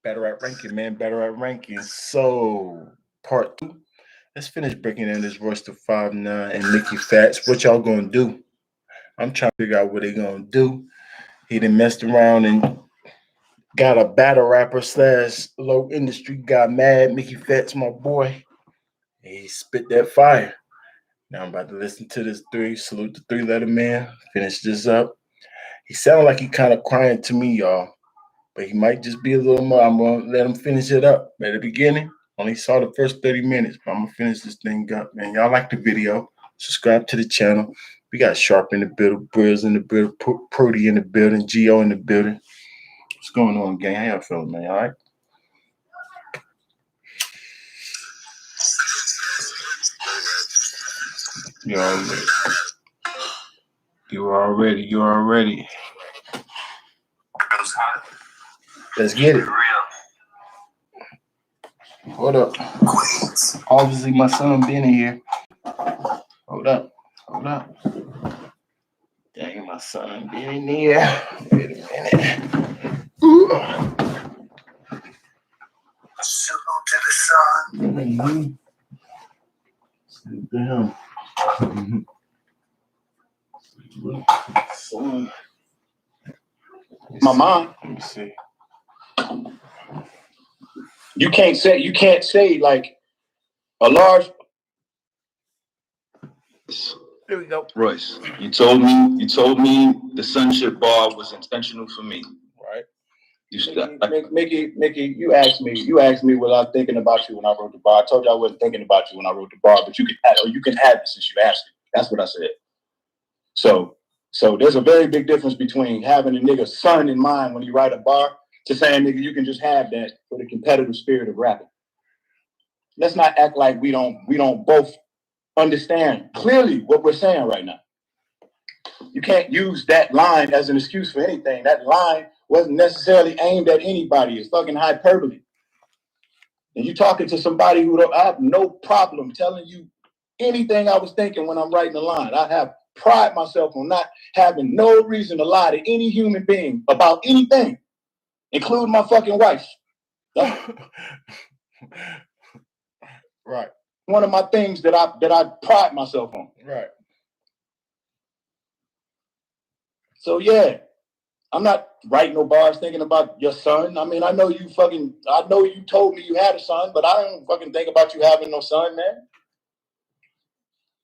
Better at ranking, man. Better at ranking. So, part two. Let's finish breaking down this Royce to 5'9" and Mickey Factz. What y'all gonna do? I'm trying to figure out what they gonna do. He done messed around and got a battle rapper slash low industry guy mad. Mickey Factz, my boy. He spit that fire. Now I'm about to listen to this three. Salute the three-letter man. Finish this up. He sounded like he kind of crying to me, y'all. But he might just be a little more. I'm gonna let him finish it up. At the beginning, only saw the first 30 minutes, but I'm gonna finish this thing up, man. Y'all like the video? Subscribe to the channel. We got Sharp in the building, Brills in the building, Prody in the building, Geo in the building. What's going on, gang? How y'all feeling, man? All right? You already. You already. Let's get it. Hold up. Obviously, my son been in here. Hold up. Dang, my son been in here. Wait a minute. Salute to the sun. Salute to him. Son. My mom. Let me see. You can't say like a large. There we go. Royce, you told me the sonship bar was intentional for me. Right. Mickey, you asked me what I was thinking about you when I wrote the bar. I told you I wasn't thinking about you when I wrote the bar, but you can have it since you asked me. That's what I said. So there's a very big difference between having a nigga's son in mind when you write a bar to saying, nigga, you can just have that for the competitive spirit of rapping. Let's not act like we don't both understand clearly what we're saying right now. You can't use that line as an excuse for anything. That line wasn't necessarily aimed at anybody. It's fucking hyperbole. And you talking to somebody I have no problem telling you anything I was thinking when I'm writing a line. I have pride myself on not having no reason to lie to any human being about anything, including my fucking wife. Right. One of my things that I pride myself on. Right. So yeah, I'm not writing no bars thinking about your son. I mean, I know you told me you had a son, but I don't fucking think about you having no son, man.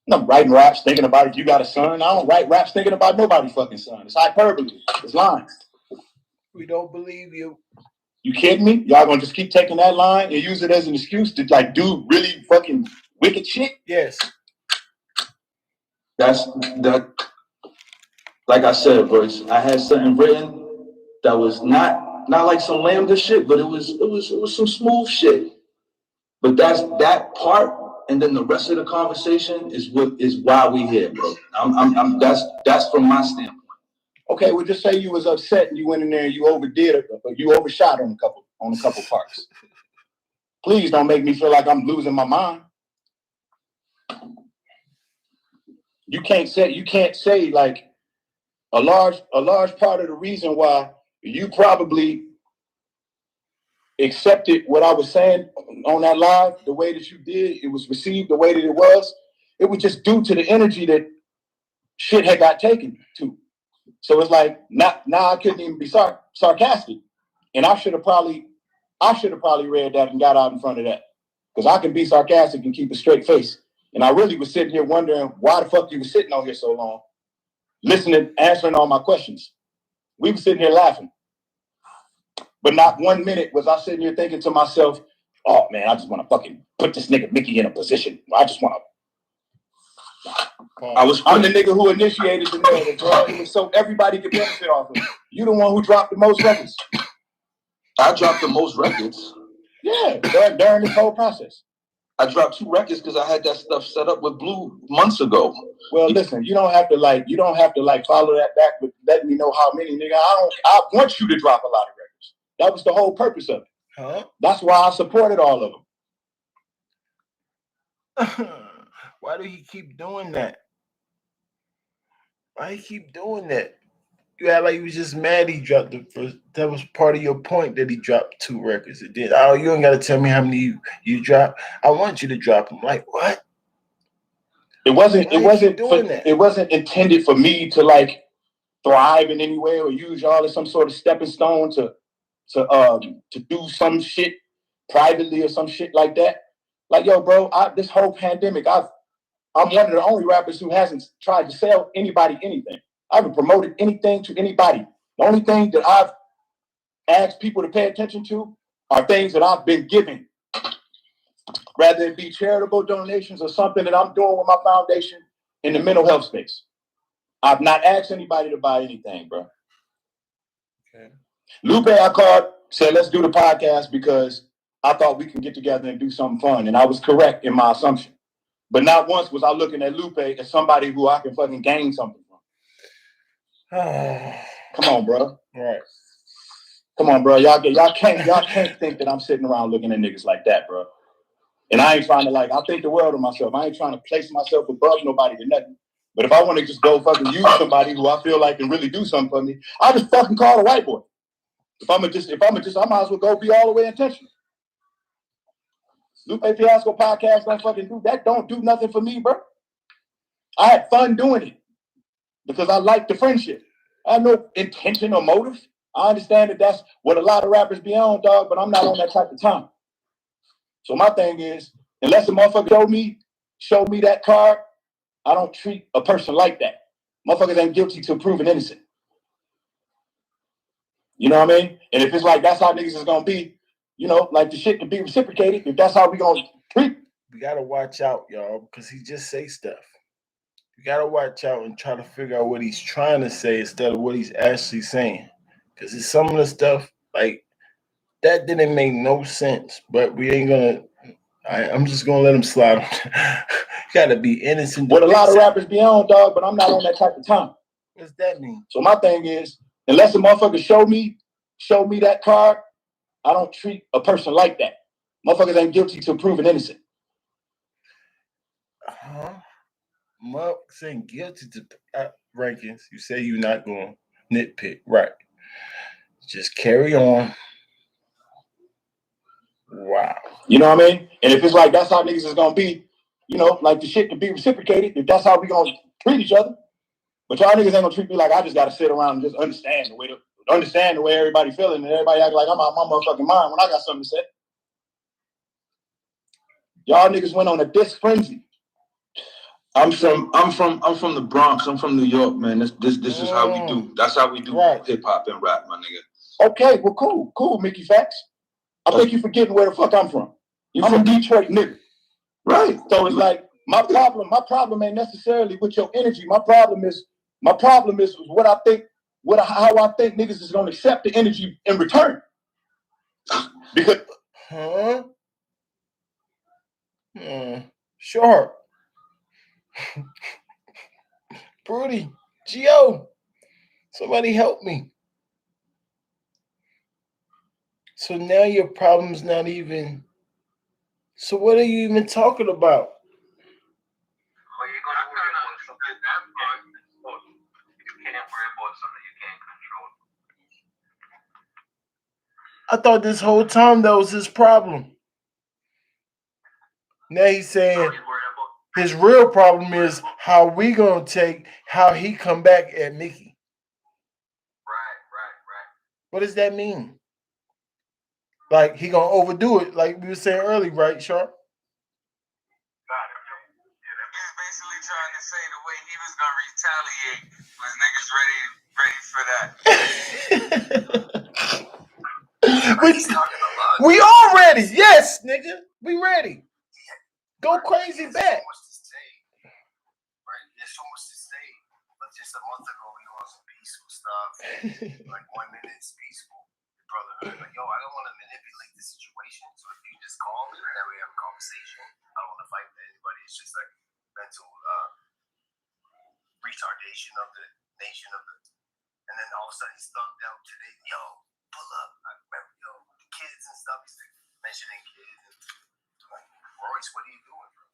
I'm not writing raps thinking about if you got a son. I don't write raps thinking about nobody's fucking son. It's hyperbole. It's lines. We don't believe you. You kidding me? Y'all gonna just keep taking that line and use it as an excuse to like do really fucking wicked shit? Yes. That. Like I said, Royce, I had something written that was not like some lambda shit, but it was some smooth shit. But that's that part, and then the rest of the conversation is why we here, bro. That's from my standpoint. Okay, well, just say you was upset and you went in there and you overdid it, but you overshot on a couple parts. Please don't make me feel like I'm losing my mind. You can't say like a large part of the reason why you probably accepted what I was saying on that live the way that you did, it was received the way that it was just due to the energy that shit had got taken to. So it's like now I couldn't even be sarcastic. And I should have probably read that and got out in front of that. Because I can be sarcastic and keep a straight face. And I really was sitting here wondering why the fuck you were sitting on here so long, listening, answering all my questions. We were sitting here laughing. But not 1 minute was I sitting here thinking to myself, oh man, I just want to fucking put this nigga Mickey in a position. I just want to. I'm the nigga who initiated the narrative, bro. It was so everybody could benefit off of it. You the one who dropped the most records. I dropped the most records. Yeah, during this whole process. I dropped 2 records because I had that stuff set up with Blue months ago. Well, listen, you don't have to follow that back with letting me know how many, nigga. I want you to drop a lot of records. That was the whole purpose of it. Huh? That's why I supported all of them. Why do he keep doing that? Why he keep doing that? You act like you was just mad he dropped the first. That was part of your point that he dropped 2 records. It did. Oh, you don't got to tell me how many you dropped. I want you to drop them. Like what? It wasn't. Why It you keep wasn't. doing that? It wasn't intended for me to like thrive in any way or use y'all as some sort of stepping stone to do some shit privately or some shit like that. Like yo, bro, this whole pandemic, I'm one of the only rappers who hasn't tried to sell anybody anything. I haven't promoted anything to anybody. The only thing that I've asked people to pay attention to are things that I've been giving, rather it be charitable donations or something that I'm doing with my foundation in the mental health space. I've not asked anybody to buy anything, bro. Okay. Lupe, I called, said, let's do the podcast because I thought we can get together and do something fun. And I was correct in my assumption. But not once was I looking at Lupe as somebody who I can fucking gain something from. Come on, bro. Right. Come on, bro. Y'all can't think that I'm sitting around looking at niggas like that, bro. And I ain't trying to I think the world of myself. I ain't trying to place myself above nobody or nothing. But if I want to just go fucking use somebody who I feel like can really do something for me, I'll just fucking call a white boy. If I'm just, I might as well go be all the way intentional. Lupe Fiasco podcast don't fucking do that. Don't do nothing for me, bro. I had fun doing it because I like the friendship. I have no intention or motive. I understand that that's what a lot of rappers be on, dog, but I'm not on that type of time. So my thing is, unless a motherfucker show me that card, I don't treat a person like that. Motherfuckers ain't guilty till proven innocent. You know what I mean? And if it's like that's how niggas is gonna be, you know, like the shit can be reciprocated. If that's how we gonna treat, we gotta watch out, y'all, because he just say stuff. You gotta watch out and try to figure out what he's trying to say instead of what he's actually saying. Because it's some of the stuff like that didn't make no sense. But we ain't gonna. I'm just gonna let him slide. You gotta be innocent. What a lot of rappers be on, dog, but I'm not on that type of time. What's that mean? So my thing is, unless a motherfucker show me that card, I don't treat a person like that. Motherfuckers ain't guilty till proven innocent. Motherfuckers ain't guilty to rankings. You say you're not going to nitpick, right? Just carry on. Wow. You know what I mean? And if it's like that's how niggas is gonna be, you know, like the shit can be reciprocated. If that's how we gonna treat each other, but y'all niggas ain't gonna treat me like I just gotta sit around and just understand the way everybody feeling, and everybody act like I'm out my motherfucking mind when I got something to say. Y'all niggas went on a diss frenzy. I'm from the Bronx. I'm from New York, man. This is how we do. That's how we do hip hop and rap, my nigga. Okay, well, cool, Mickey Factz. I think you forgetting where the fuck I'm from. I'm a Detroit nigga. Right. So it's like my problem ain't necessarily with your energy. My problem is what I think, how I think niggas is gonna accept the energy in return. Because Sure. Brody, Gio, somebody help me. So now your problem's not even. So what are you even talking about? Well, you're gonna worry about something that you can't worry about something you can't control. I thought this whole time that was his problem. Now he's saying his real problem is how we gonna take how he come back at Mickey. Right. What does that mean? Like he gonna overdo it, like we were saying earlier, right, Sharp? He's basically trying to say the way he was gonna retaliate was niggas ready for that. We all ready. Yes, nigga. We ready. Go crazy back. There's so much to say. But just a month ago, we on some peaceful stuff. Like 1 minute it's peaceful. Brotherhood. Like, yo, I don't want to manipulate the situation. So if you just call me and that way have a conversation, I don't want to fight with anybody. It's just like mental retardation of the nation of the. And then all of a sudden he's thugged out today. Yo, pull up. I remember, the kids and stuff. He's mentioning kids. And like, Royce, what are you doing, bro?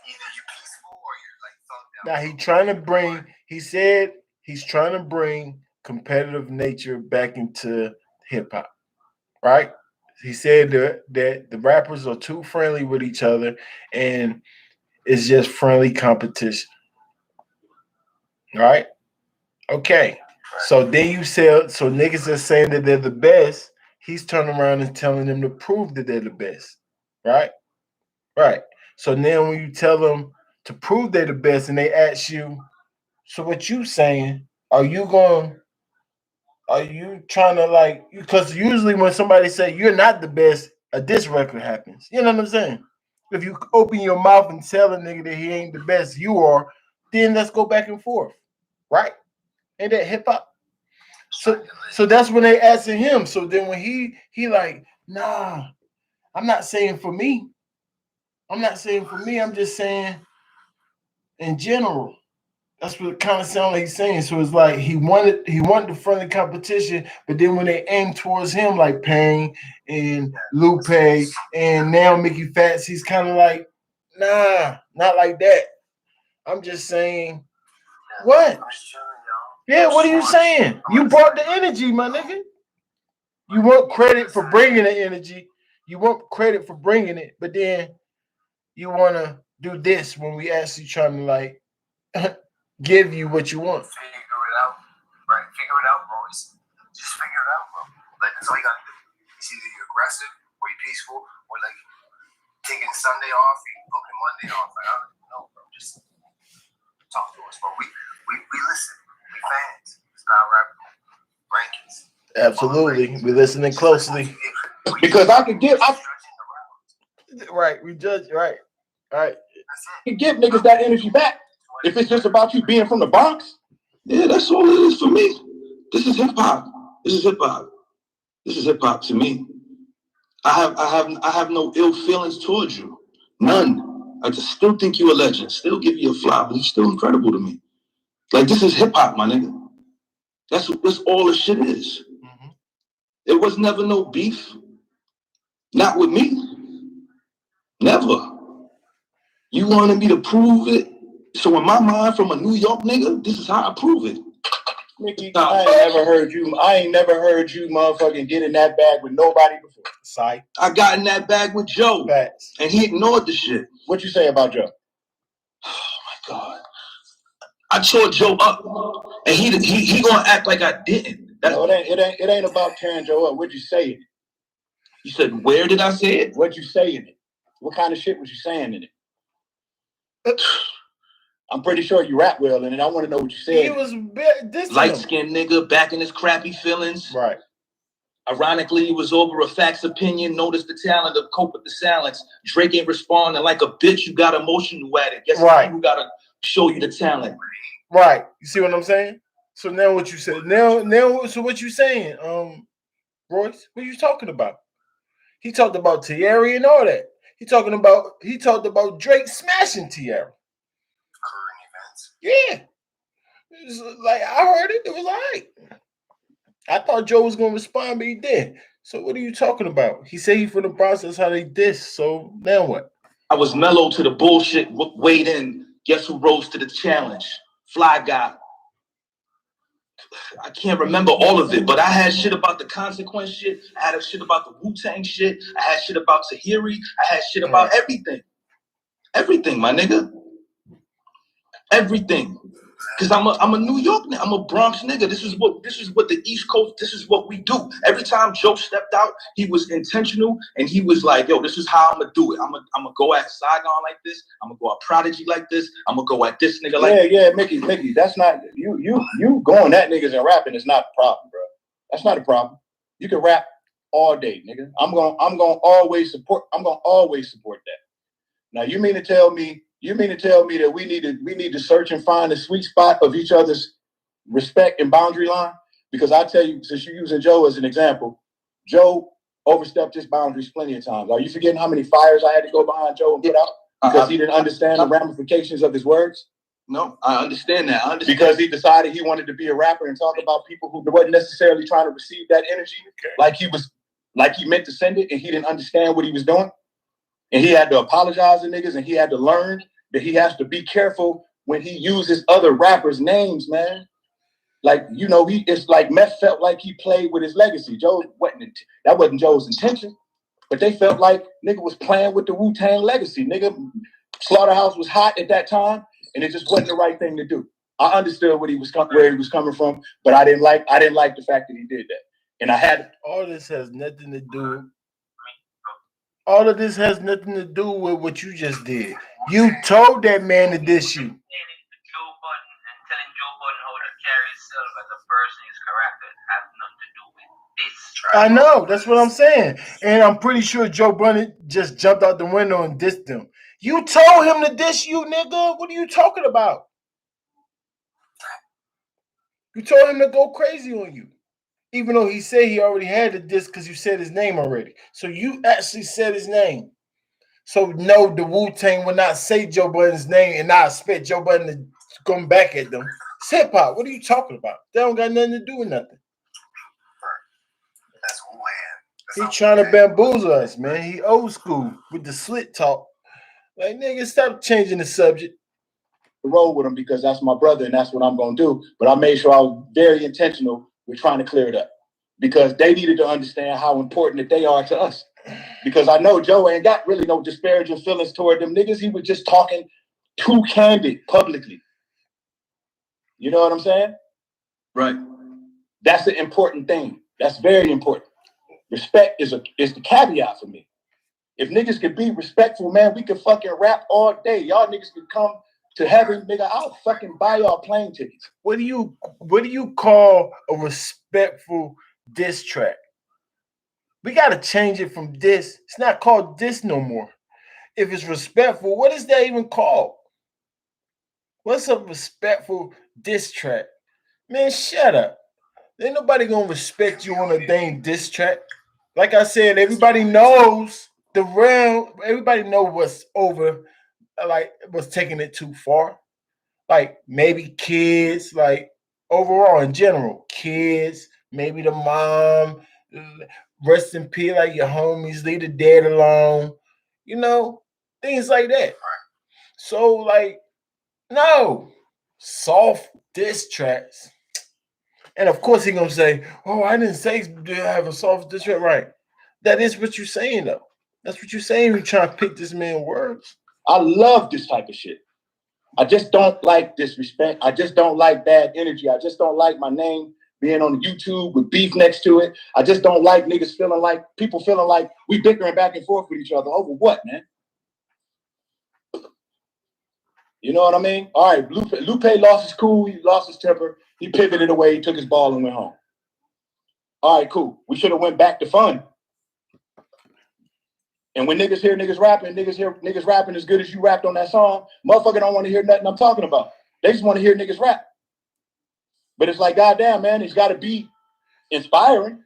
Either you're peaceful or you're like thugged out. Now he said he's trying to bring competitive nature back into hip hop, right? He said that the rappers are too friendly with each other and it's just friendly competition, right? Okay. So then you say, so niggas are saying that they're the best. He's turning around and telling them to prove that they're the best, right? Right. So now when you tell them to prove they're the best and they ask you, so what you saying, are you trying to like, because usually when somebody say you're not the best, a diss record happens. You know what I'm saying? If you open your mouth and tell a nigga that he ain't the best, you are, then let's go back and forth, right? Ain't that hip hop? So that's when they asking him. So then when he like, nah, I'm not saying for me. I'm not saying for me. I'm just saying in general. That's what it kind of sounds like he's saying. So it's like he wanted the friendly competition, but then when they aim towards him, like Payne and Lupe and now Mickey Factz, he's kind of like, nah, not like that. I'm just saying, what? Yeah, what are you saying? You brought the energy, my nigga. You want credit for bringing the energy. You want credit for bringing it, but then you want to do this when we actually trying to like give you what you want. Figure it out, right? Figure it out, Royce. Just figure it out, bro. Like that's all you gotta do. It's either you're aggressive or you're peaceful, or like taking Sunday off, or you booking Monday off. Like I don't even know, bro. Just talk to us, bro. We listen. We fans. Style rap rankings. Absolutely, we're listening closely. Because I could give, right. We judge, right. I can give niggas that energy back. If it's just about you being from the Bronx, Yeah, that's all it is for me. This is hip hop. This is hip hop. This is hip hop to me. I have no ill feelings towards you. None. I just still think you a legend. Still give you a flop, but you're still incredible to me. Like this is hip hop, my nigga. That's all the shit is. Mm-hmm. It was never no beef. Not with me. Never. You wanted me to prove it. So in my mind, from a New York nigga, this is how I prove it. Mickey, I ain't never heard you motherfucking get in that bag with nobody before. Sight. I got in that bag with Joe. Facts. And he ignored the shit. What you say about Joe? Oh my God. I tore Joe up. And he gonna act like I didn't. No, it ain't about tearing Joe up. What'd you say in it? You said, where did I say it? What'd you say in it? What kind of shit was you saying in it? I'm pretty sure you rap well in it. I want to know what you said. He was light-skinned nigga back in his crappy feelings. Right. Ironically, he was over a Factz opinion. Notice the talent to cope with the silence. Drake ain't responding like a bitch. You got emotional at it. Guess right. You gotta show you the talent. Right. You see what I'm saying? So now what you said? Now. So what you saying? Royce, what you talking about? He talked about Tierra and all that. He talked about Drake smashing Tierra. Yeah. It was like I heard it. It was all right. I thought Joe was gonna respond, but he did. So what are you talking about? He said he from the process how they diss. So now what? I was mellow to the bullshit. Weighed in. Guess who rose to the challenge? Fly Guy. I can't remember all of it, but I had shit about the Consequence shit. I had a shit about the Wu-Tang shit. I had shit about Tahiri. I had shit about everything. Everything, my nigga. Everything. Because I'm a New York nigga. I'm a Bronx nigga. This is what the East Coast, this is what we do. Every time Joe stepped out, he was intentional and he was like, yo, this is how I'm gonna do it. I'm gonna go at Saigon like this. I'm gonna go at Prodigy like this. I'm gonna go at this nigga like this. Yeah, Mickey, that's not you going at niggas and rapping is not the problem, bro. That's not a problem. You can rap all day, nigga. I'm gonna always support that. Now you mean to tell me that we need to search and find the sweet spot of each other's respect and boundary line? Because I tell you, since you're using Joe as an example, Joe overstepped his boundaries plenty of times. Are you forgetting how many fires I had to go behind Joe and put out because he didn't understand the ramifications of his words? No, I understand that. Because he decided he wanted to be a rapper and talk about people who wasn't necessarily trying to receive that energy like he meant to send it, and he didn't understand what he was doing. And he had to apologize to niggas, and he had to learn that he has to be careful when he uses other rappers' names, man. Like, you know, it's like Meth felt like he played with his legacy. That wasn't Joe's intention, but they felt like nigga was playing with the Wu-Tang legacy. Nigga, Slaughterhouse was hot at that time, and it just wasn't the right thing to do. I understood where he was coming from, but I didn't like the fact that he did that. And I had all this has nothing to do. All of this has nothing to do with what you just did. You told that man to diss you. Joe Budden and telling Joe Budden how to carry himself as a person, his character, has nothing to do with this. I know, that's what I'm saying. And I'm pretty sure Joe Budden just jumped out the window and dissed him. You told him to diss you, nigga. What are you talking about? You told him to go crazy on you. Even though he said he already had the diss because you said his name already. So you actually said his name. So no, the Wu-Tang will not say Joe Budden's name and not expect Joe Budden to come back at them. It's hip-hop. What are you talking about? They don't got nothing to do with nothing. That's Wu-Tang. He trying to bamboozle us, man. He old school with the slit talk. Like, nigga, stop changing the subject. Roll with him because that's my brother and that's what I'm going to do. But I made sure I was very intentional with trying to clear it up because they needed to understand how important that they are to us. Because I know Joe ain't got really no disparaging feelings toward them niggas. He was just talking too candid publicly. You know what I'm saying? Right. That's an important thing. That's very important. Respect is the caveat for me. If niggas could be respectful, man, we could fucking rap all day. Y'all niggas could come to heaven, nigga. I'll fucking buy y'all plane tickets. What do you call a respectful diss track? We gotta change it from diss. It's not called diss no more. If it's respectful, what is that even called? What's a respectful diss track? Man, shut up. Ain't nobody gonna respect you on a dang diss track. Like I said, everybody knows the realm. Everybody knows what's over. Like was taking it too far. Like maybe kids. Like overall in general, kids. Maybe the mom. Rest in peace. Like your homies, leave the dead alone. You know, things like that. So like, no soft diss tracks. And of course he gonna say, "Oh, I didn't say to have a soft diss track." Right? That is what you're saying, though. That's what you're saying. You're trying to pick this man's words. I love this type of shit. I just don't like disrespect. I just don't like bad energy. I just don't like my name being on YouTube with beef next to it. I just don't like niggas people feeling like we bickering back and forth with each other over what, man? You know what I mean? All right, Lupe lost his cool. He lost his temper. He pivoted away. He took his ball and went home. All right, cool. We should have went back to fun. And when niggas hear niggas rapping, niggas rapping as good as you rapped on that song, motherfucker don't want to hear nothing I'm talking about. They just want to hear niggas rap. But it's like, goddamn, man, it's got to be inspiring.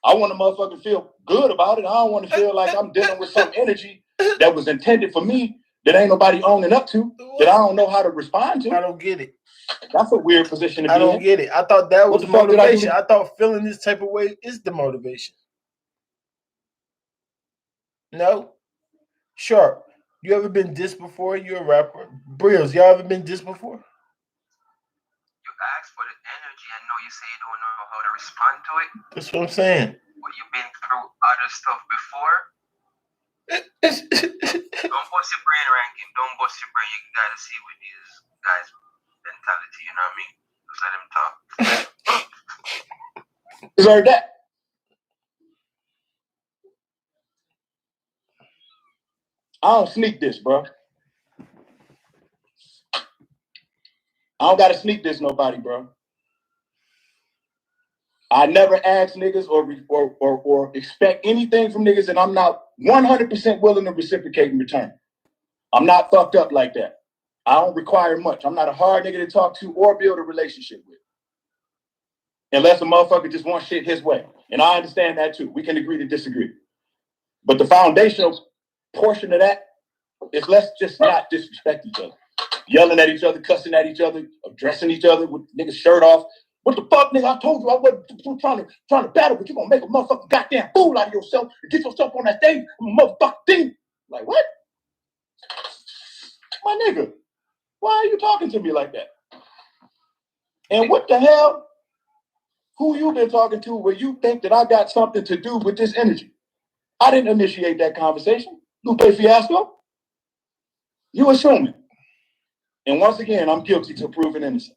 I want a motherfucker to feel good about it. I don't want to feel like I'm dealing with some energy that was intended for me that ain't nobody owning up to, that I don't know how to respond to. I don't get it. That's a weird position to be in. I don't get it. I thought that was What the the fuck did I do? motivation. I thought feeling this type of way is the motivation. No? Sure. You ever been dissed before? You're a rapper. Brills, y'all ever been dissed before? You ask for the energy. I know you say you don't know how to respond to it. That's what I'm saying. But you've been through other stuff before. Don't bust your brain ranking. Don't bust your brain. You gotta see with these guys' mentality. You know what I mean? Just let them talk. Deserve that. I don't sneak this, bro. I don't gotta sneak this nobody, bro. I never ask niggas or expect anything from niggas that I'm not 100% willing to reciprocate in return. I'm not fucked up like that. I don't require much. I'm not a hard nigga to talk to or build a relationship with. Unless a motherfucker just wants shit his way. And I understand that too. We can agree to disagree. But the foundational portion of that is let's just not disrespect each other. Yelling at each other, cussing at each other, addressing each other with niggas' shirt off. What the fuck, nigga? I told you I wasn't trying to battle, but you gonna make a motherfucking goddamn fool out of yourself and get yourself on that stage. I'm a motherfucking thing. Like, what? My nigga, why are you talking to me like that? And what the hell? Who you been talking to where you think that I got something to do with this energy? I didn't initiate that conversation. Lupe Fiasco. You assuming. And once again, I'm guilty till proven innocent.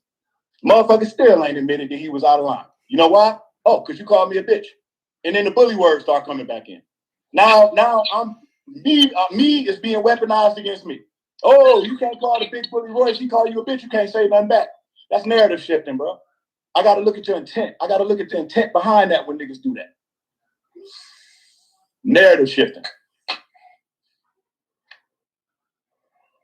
Motherfucker still ain't admitted that he was out of line. You know why? Oh, because you called me a bitch. And then the bully words start coming back in. Now I'm me is being weaponized against me. Oh, you can't call the big bully Royce. He called you a bitch. You can't say nothing back. That's narrative shifting, bro. I got to look at your intent. I got to look at the intent behind that when niggas do that. Narrative shifting.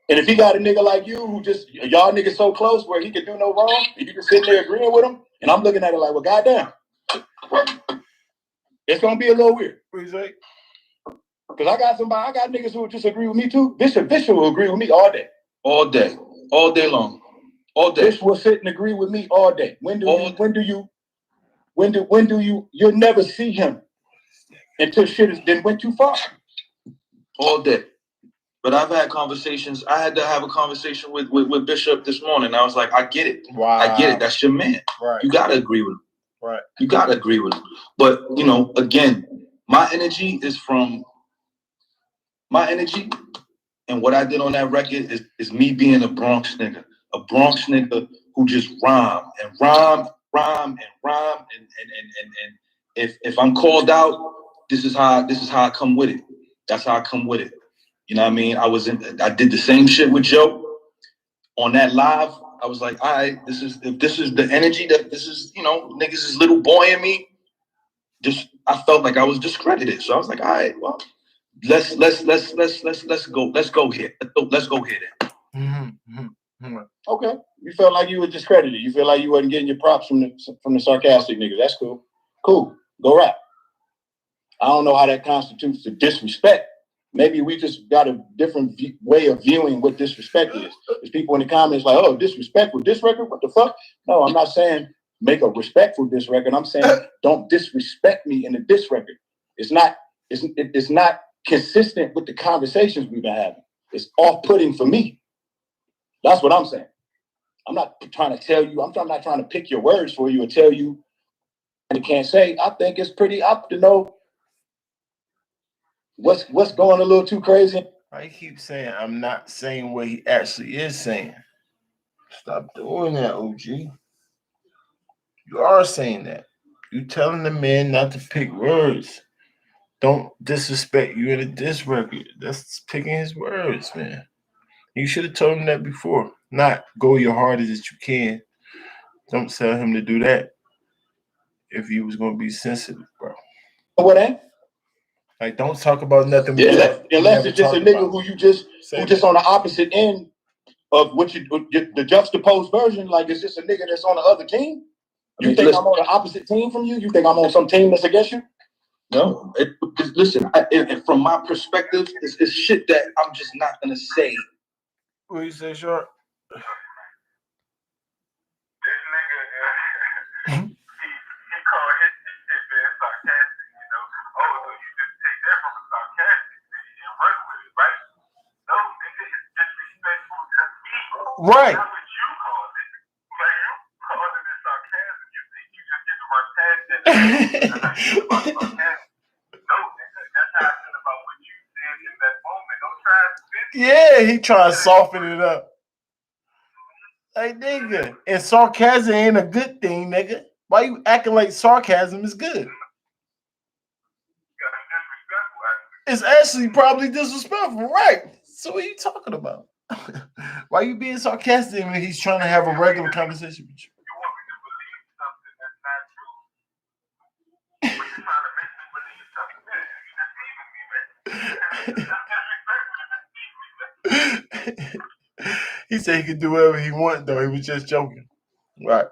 And if he got a nigga like you who just, y'all niggas so close where he can do no wrong, and you can sit there agreeing with him, and I'm looking at it like, well, goddamn. It's going to be a little weird. What you say? Because I got niggas who will just agree with me too. Bishop will agree with me all day. All day. All day long. All day. Bishop will sit and agree with me all day. You'll never see him until shit has then went too far. All day. But I've had conversations. I had to have a conversation with Bishop this morning. I was like, I get it. Wow. I get it. That's your man. Right. You got to agree with him. Right. You got to agree with him. But, you know, again, my energy is from my energy. And what I did on that record is me being a Bronx nigga. A Bronx nigga who just rhyme. And if I'm called out, this is how I come with it. That's how I come with it. You know what I mean? I did the same shit with Joe on that live. I was like, all right, if this is the energy that this is, you know, niggas is little boy in me. I felt like I was discredited. So I was like, all right, well, let's go here. Let's go here then. Mm-hmm. Okay. You felt like you were discredited. You feel like you wasn't getting your props from the sarcastic niggas. That's cool. Cool. Go rap. I don't know how that constitutes the disrespect. Maybe we just got a different way of viewing what disrespect is. There's people in the comments like, oh, disrespectful, this record, what the fuck? No, I'm not saying make a respectful diss record. I'm saying don't disrespect me in a diss record. It's not consistent with the conversations we've been having. It's off-putting for me. That's what I'm saying. I'm not trying to tell you, I'm not trying to pick your words for you and tell you you can't say. I think it's pretty up to know what's going a little too crazy. I keep saying I'm not saying what he actually is saying. Stop doing that, OG. You are saying that. You telling the man not to pick words. Don't disrespect you in a diss record. That's picking his words, man. You should have told him that before. Not go your hardest as you can. Don't tell him to do that if you was gonna be sensitive, bro. What ain't? Like, don't talk about nothing. Unless it's just a nigga who just on the opposite end of what the juxtaposed version. Like, it's just a nigga that's on the other team. You think I'm on the opposite team from you? You think I'm on some team that's against you? No. Listen, from my perspective, it's shit that I'm just not gonna say. What you say, Short? This nigga, he called his shit being sarcastic, you know. Oh, so you just take that from a sarcastic thing and run with it, right? No, nigga, it's disrespectful to me. Right. That's what you call it. Like, you call it a sarcasm, you think you just get to run past that. No, nigga, that's how I feel about what you said in that moment. Don't try to spin it. Yeah, he trying to soften it up. Like, nigga, and sarcasm ain't a good thing, nigga. Why you acting like sarcasm is good? It's actually probably disrespectful, right? So what are you talking about? Why you being sarcastic when he's trying to have a regular conversation with you? You want me to believe something that's not true? But you're trying to make me believe something. You're deceiving me, man. He said he could do whatever he wanted, though. He was just joking. Right.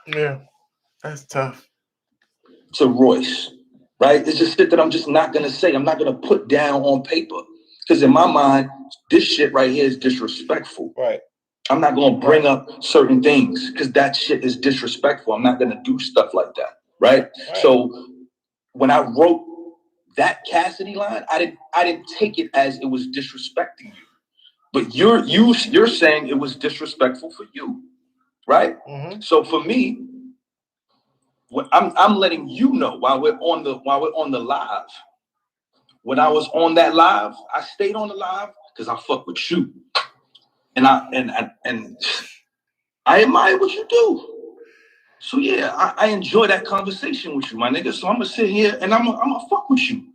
Yeah, that's tough. To Royce, right? It's just shit that I'm just not gonna say. I'm not gonna put down on paper. Because in my mind, this shit right here is disrespectful. Right. I'm not gonna bring up certain things because that shit is disrespectful. I'm not gonna do stuff like that. Right? So when I wrote that Cassidy line, I didn't take it as it was disrespecting you. But you're saying it was disrespectful for you, right? Mm-hmm. So for me, I'm letting you know while we're on the live. When I was on that live, I stayed on the live because I fuck with you, and I admire what you do. So yeah, I enjoy that conversation with you, my nigga. So I'm gonna sit here and I'm gonna fuck with you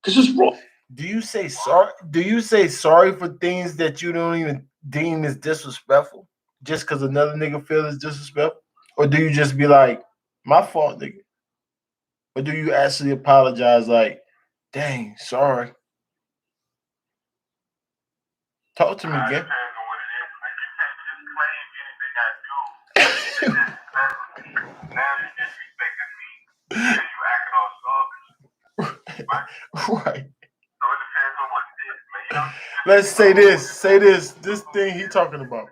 because it's raw. Do you say sorry? Do you say sorry for things that you don't even deem as disrespectful, just because another nigga feels disrespectful, or do you just be like, "My fault, nigga," or do you actually apologize, like, "Dang, sorry"? Talk to me again. Depends on what it is. Like you can't just claim anything I do. Now you disrespecting me because you acting all selfish. Right. So it depends on what it is, man. You know. Let's say this. Say this thing he talking about.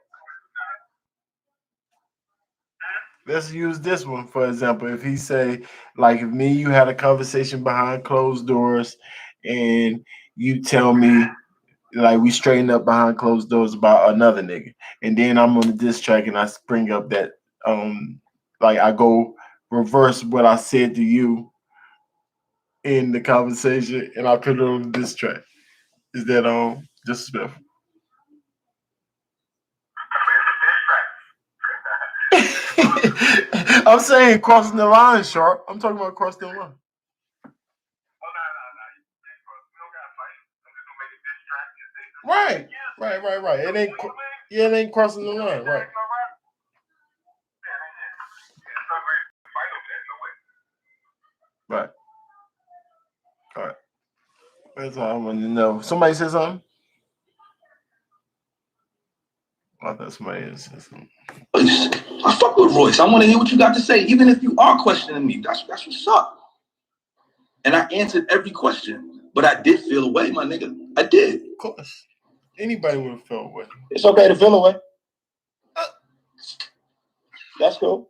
Let's use this one for example. If he say, like, if me and you had a conversation behind closed doors, and you tell me, like, we straighten up behind closed doors about another nigga, and then I'm on the diss track and I bring up that, like, I go reverse what I said to you in the conversation, and I put it on the diss track. Is that disrespectful? I'm saying crossing the line, Sharp. I'm talking about crossing the line. Right. It ain't crossing the line, right? Right. All right. That's all I wanted to know. Somebody said something? I thought somebody said something. I fuck with Royce. I want to hear what you got to say, even if you are questioning me. That's what's up. And I answered every question, but I did feel away, my nigga. I did. Of course. Anybody would have felt away. It's okay to feel away. That's cool.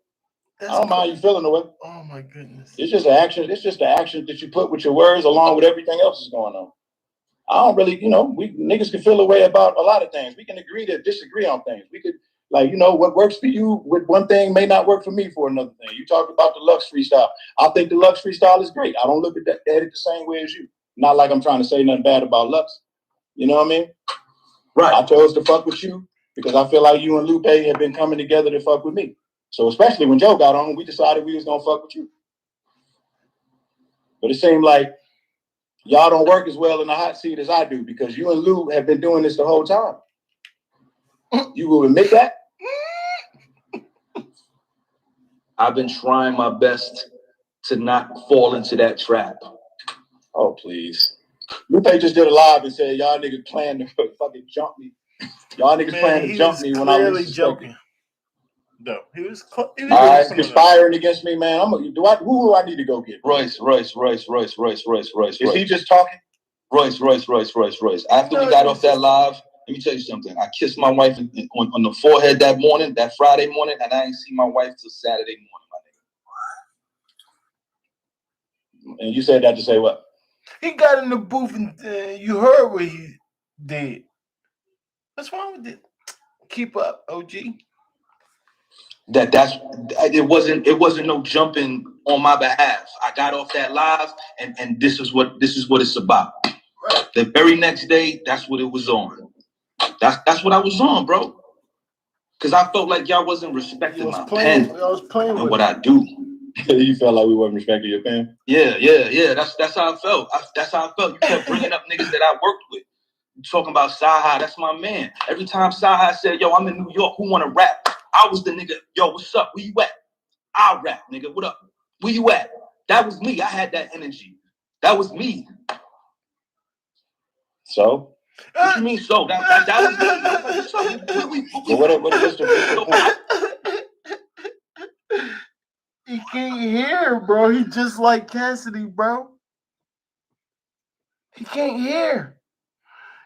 I don't mind you feeling away. Oh my goodness. It's just an action. It's just the action that you put with your words along with everything else that's going on. I don't really, we niggas can feel away about a lot of things. We can agree to disagree on things. We could, like, what works for you with one thing may not work for me for another thing. You talked about the Lux freestyle. I think the Lux freestyle is great. I don't look at it the same way as you. Not like I'm trying to say nothing bad about Lux. You know what I mean? Right. I chose to fuck with you because I feel like you and Lupe have been coming together to fuck with me. So especially when Joe got on, we decided we was gonna fuck with you. But it seemed like y'all don't work as well in the hot seat as I do because you and Lou have been doing this the whole time. You will admit that? I've been trying my best to not fall into that trap. Oh, please. Lupe just did a live and said, y'all niggas plan to fucking jump me. Y'all niggas plan to jump me when I was joking. No, he was conspiring against me, man. Who do I need to go get? Royce. Is he just talking? Royce. After we got off that live, let me tell you something. I kissed my wife on the forehead that Friday morning, and I ain't seen my wife till Saturday morning, my nigga. And you said that to say what? He got in the booth and you heard what he did. What's wrong with it? Keep up, OG. It wasn't no jumping on my behalf. I got off that live, and this is what it's about. Right. The very next day, that's what it was on. That's what I was on, bro. Because I felt like y'all wasn't respecting my pen and what I do. You felt like we wasn't respecting your pen? Yeah. That's how I felt. That's how I felt. You kept bringing up niggas that I worked with. You talking about Saha, that's my man. Every time Saha said, yo, I'm in New York, who wanna rap? I was the nigga, yo, what's up? Where you at? I'll rap, nigga. What up? Where you at? That was me. I had that energy. That was me. So? What you mean so? That was me. So, what's the He can't hear, bro. He just like Cassidy, bro. He can't hear.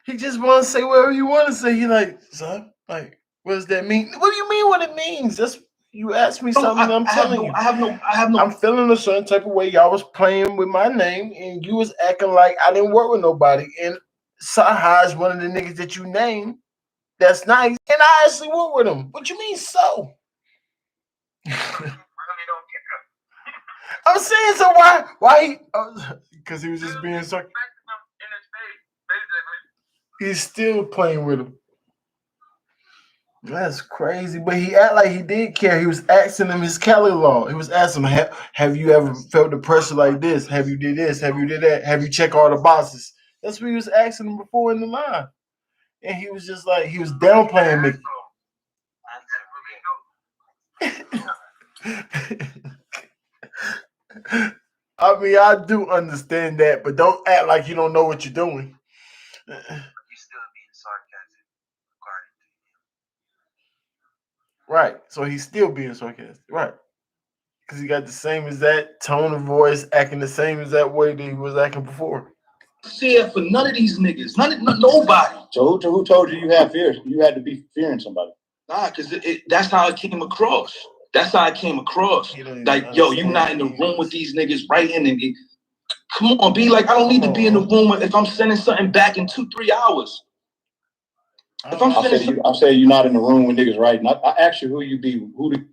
He just want to say whatever you want to say. He like, son, like, what does that mean? What do you mean what it means? That's you asked me something. I'm telling you. I have no. I'm feeling a certain type of way. Y'all was playing with my name, and you was acting like I didn't work with nobody. And Saha is one of the niggas that you named That's nice. And I actually went with him. What you mean so? I'm saying so why he because he was just being so he's still playing with him. That's crazy. But he act like he did care. He was asking him his Kelly law. He was asking him, have you ever felt the pressure like this? Have you did this? Have you did that? Have you checked all the boxes? That's what he was asking him before in the line. And he was just like, he was downplaying Mickey. I mean, I do understand that, but don't act like you don't know what you're doing. You're still being sarcastic regarding to him. Right. So he's still being sarcastic. Right. Because he got the same as that tone of voice, acting the same as that way that he was acting before. Fear for none of these niggas. Nobody. So who told you had fear? You had to be fearing somebody. Nah, because that's how it came across. That's how it came across. Like, yo, you not in the room with these niggas right in and come on, be like, I don't need to be in the room if I'm sending something back in 2-3 hours. If I'm sending I say you're not in the room with niggas right. And I asked you who you be, who the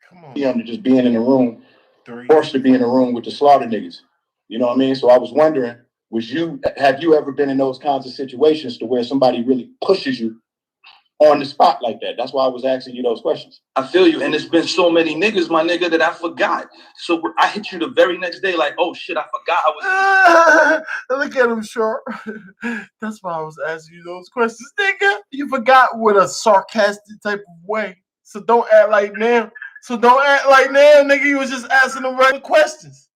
come on. to just being in the room, forced to be in the room with the slaughter niggas. You know what I mean? So I was wondering, have you ever been in those kinds of situations to where somebody really pushes you on the spot like that? That's why I was asking you those questions. I feel you. And it's been so many niggas, my nigga, that I forgot. So I hit you the very next day like, oh shit, I forgot I was look at him short. That's why I was asking you those questions, nigga. You forgot with a sarcastic type of way. So don't act like now. Nigga. You was just asking them regular questions.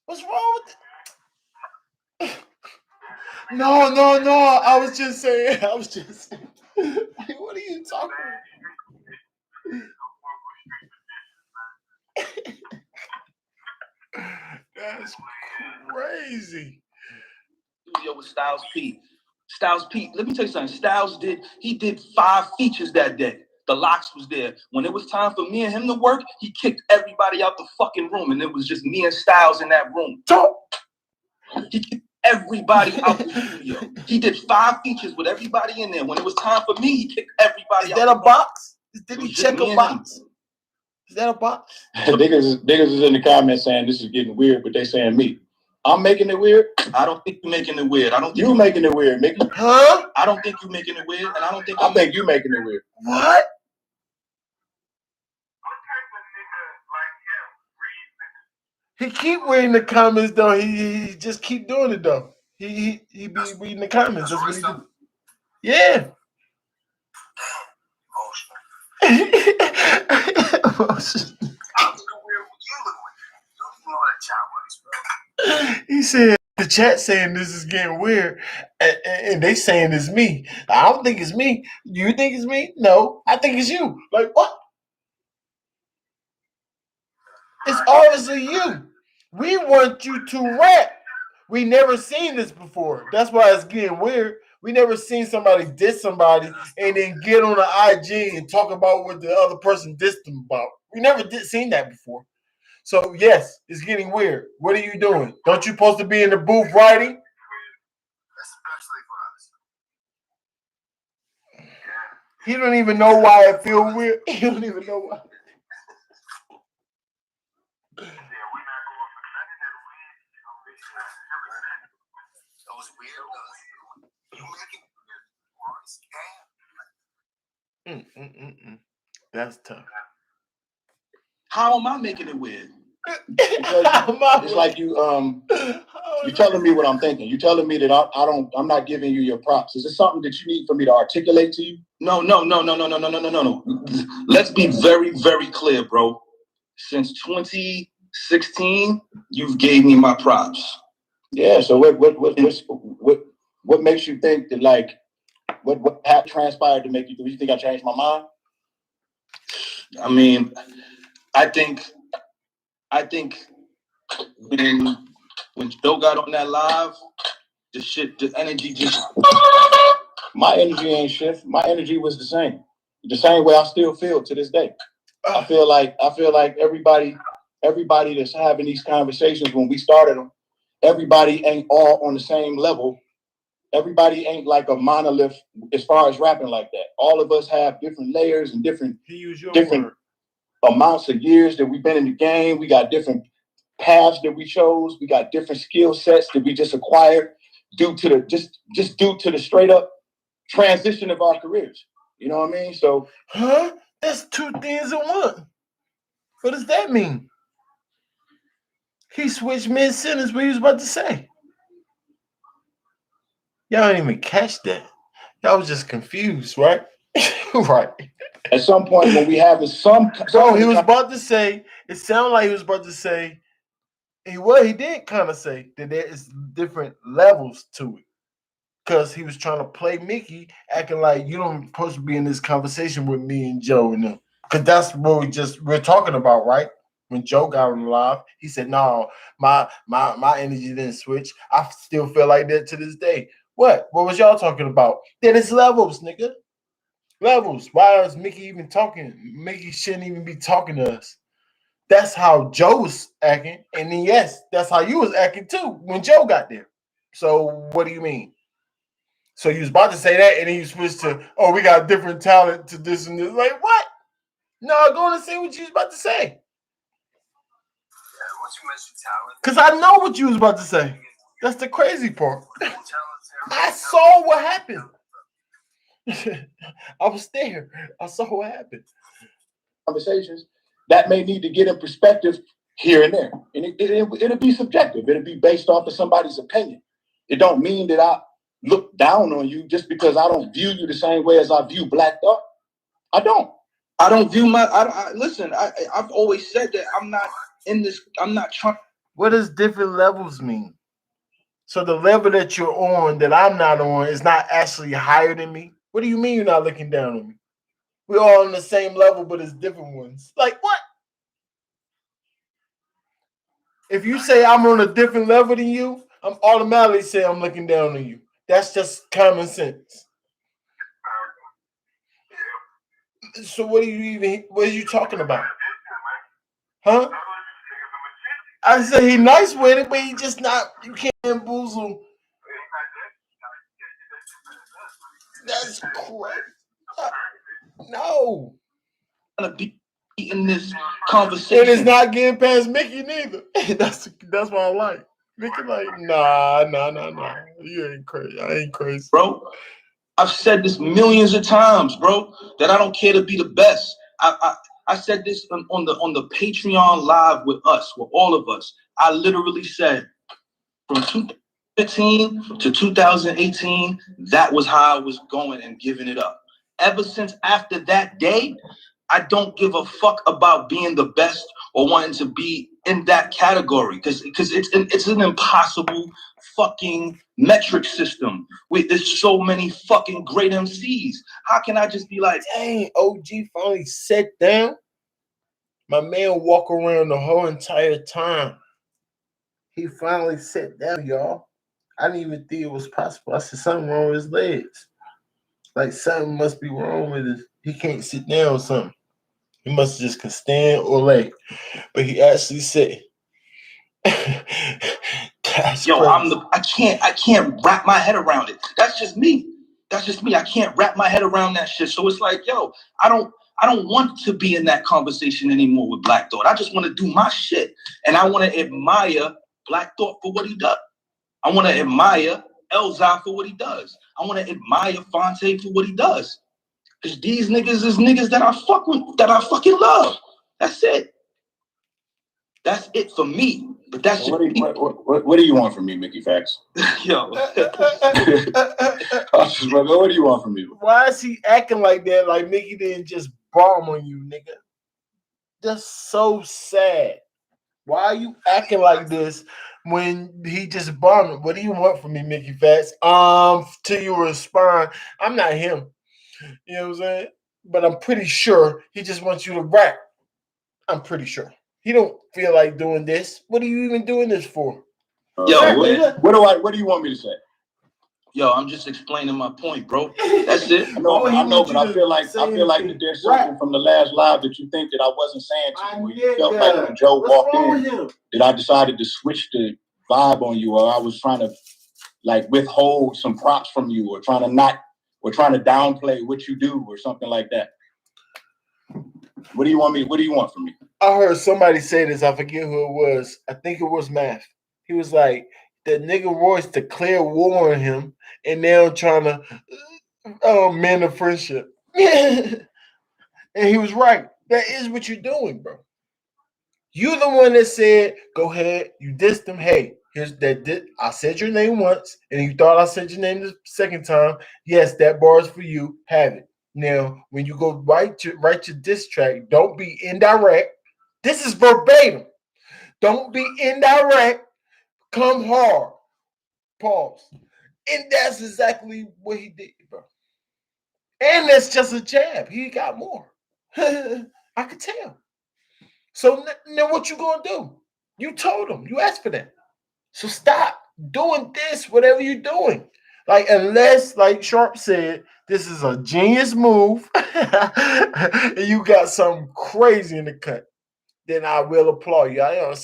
What's wrong with it? No. I was just saying. What are you talking about? That's crazy. Yo, with Styles P. Styles P, let me tell you something. Styles did 5 features that day. The Locks was there. When it was time for me and him to work, he kicked everybody out the fucking room, and it was just me and Styles in that room. He kicked everybody out the studio. He did 5 features with everybody in there. When it was time for me, he kicked everybody out. Is that a box? Did he check a box? Is that a box? Niggas is in the comments saying this is getting weird, but they saying me. I'm making it weird. I don't think you're making it weird. I don't think you making it weird, Mickey. Huh? I don't think you're making it weird, and I don't think I think you making it weird. What? He keep reading the comments though. He just keep doing it though. He be reading the comments. That's what he do. Yeah. He said the chat saying this is getting weird, and they saying it's me. I don't think it's me. You think it's me? No, I think it's you. Like what? It's obviously you. We want you to rap. We never seen this before. That's why it's getting weird. We never seen somebody diss somebody and then get on the IG and talk about what the other person dissed them about. We never seen that before. So yes, it's getting weird. What are you doing? Don't you supposed to be in the booth writing? He don't even know why it feel weird. He don't even know why. That's tough. How am I making it weird? It's like you telling me what I'm thinking. You telling me that I'm not giving you your props. Is this something that you need for me to articulate to you? No. Let's be very, very clear, bro. Since 2016, you've gave me my props. Yeah. So what makes you think that like what had transpired to make you do? You think I changed my mind? I mean, I think when Joe got on that live, the energy just. My energy ain't shift. My energy was the same way I still feel to this day. I feel like everybody that's having these conversations when we started them, everybody ain't all on the same level. Everybody ain't like a monolith as far as rapping like that. All of us have different layers and different amounts of years that we've been in the game. We got different paths that we chose. We got different skill sets that we just acquired due to the just due to the straight up transition of our careers. You know what I mean? So, that's two things in one. What does that mean? He switched mid-sentence what he was about to say. Y'all didn't even catch that. Y'all was just confused, right? Right. At some point when we having some so he was about to say, it sounded like he was about to say, he did kind of say that there is different levels to it. Because he was trying to play Mickey, acting like you don't supposed to be in this conversation with me and Joe and them. Because that's what we're talking about, right? When Joe got on live, he said, "No, my energy didn't switch. I still feel like that to this day." What was y'all talking about? Then it's levels, nigga. Levels. Why is Mickey even talking? Mickey shouldn't even be talking to us. That's how Joe was acting, and then yes, that's how you was acting too when Joe got there. So what do you mean? So you was about to say that, and then you switched to, "Oh, we got different talent to this and this." Like what? No, go on and say what you was about to say. Because I know what you was about to say. That's the crazy part. I saw what happened. I was there. I saw what happened. Conversations that may need to get in perspective here and there. And it'll be subjective. It'll be based off of somebody's opinion. It don't mean that I look down on you just because I don't view you the same way as I view Black Thought. I don't view listen, I've always said that I'm not trying. What does different levels mean? So the level that you're on that I'm not on is not actually higher than me? What do you mean you're not looking down on me? We're all on the same level, but it's different ones. Like what? If you say I'm on a different level than you, I'm automatically saying I'm looking down on you. That's just common sense. So what are you talking about? Huh? I say he nice with it, but he just not, you can't bamboozle. That's crazy. No. Gonna be in this conversation. And it's not getting past Mickey neither. That's what I like. Mickey like, nah. You ain't crazy. I ain't crazy. Bro, I've said this millions of times, bro, that I don't care to be the best. I said this on the Patreon live with all of us. I literally said from 2015 to 2018, that was how I was going and giving it up. Ever since after that day, I don't give a fuck about being the best or wanting to be in that category because it's an impossible fucking metric system. There's so many fucking great MCs. How can I just be like, dang, OG finally sat down? My man walk around the whole entire time. He finally sat down, y'all. I didn't even think it was possible. I said something wrong with his legs. Like something must be wrong with his. He can't sit down or something. He must just can stand or lay. But he actually said, That's yo, crazy. I can't wrap my head around it. That's just me. I can't wrap my head around that shit. So it's like, yo, I don't want to be in that conversation anymore with Black Thought. I just want to do my shit. And I want to admire Black Thought for what he does. I want to admire Elzai for what he does. I want to admire Fonte for what he does. Because these niggas is niggas that I fuck with, that I fucking love. That's it. That's it for me. But that's what do you want from me, Mickey Factz? Yo. What do you want from me? Why is he acting like that? Like Mickey didn't just bomb on you, nigga. That's so sad. Why are you acting like this when he just bombed? What do you want from me, Mickey Factz? Till you respond, I'm not him. You know what I'm saying? But I'm pretty sure he just wants you to rap. I'm pretty sure. He don't feel like doing this. What are you even doing this for? Yo, what do you want me to say? Yo, I'm just explaining my point, bro. That's it. I know, but I feel like that there's something from the last live that you think that I wasn't saying to you. You felt like when Joe walked in, that I decided to switch the vibe on you, or I was trying to like withhold some props from you, or trying to downplay what you do, or something like that. What do you want from me? I heard somebody say this. I forget who it was. I think it was Math. He was like, the nigga Royce declared war on him, and now trying to mend a friendship. And he was right. That is what you're doing, bro. You the one that said, go ahead, you dissed him. Hey, here's that. I said your name once, and you thought I said your name the second time. Yes, that bar is for you. Have it. Now, when you go write your diss track, don't be indirect. This is verbatim. Don't be indirect. Come hard. Pause. And that's exactly what he did, bro. And that's just a jab. He got more. I could tell. So now what you gonna do? You told him. You asked for that. So stop doing this, whatever you're doing. Like, unless, like Sharp said, this is a genius move and you got something crazy in the cut, then I will applaud you. I'm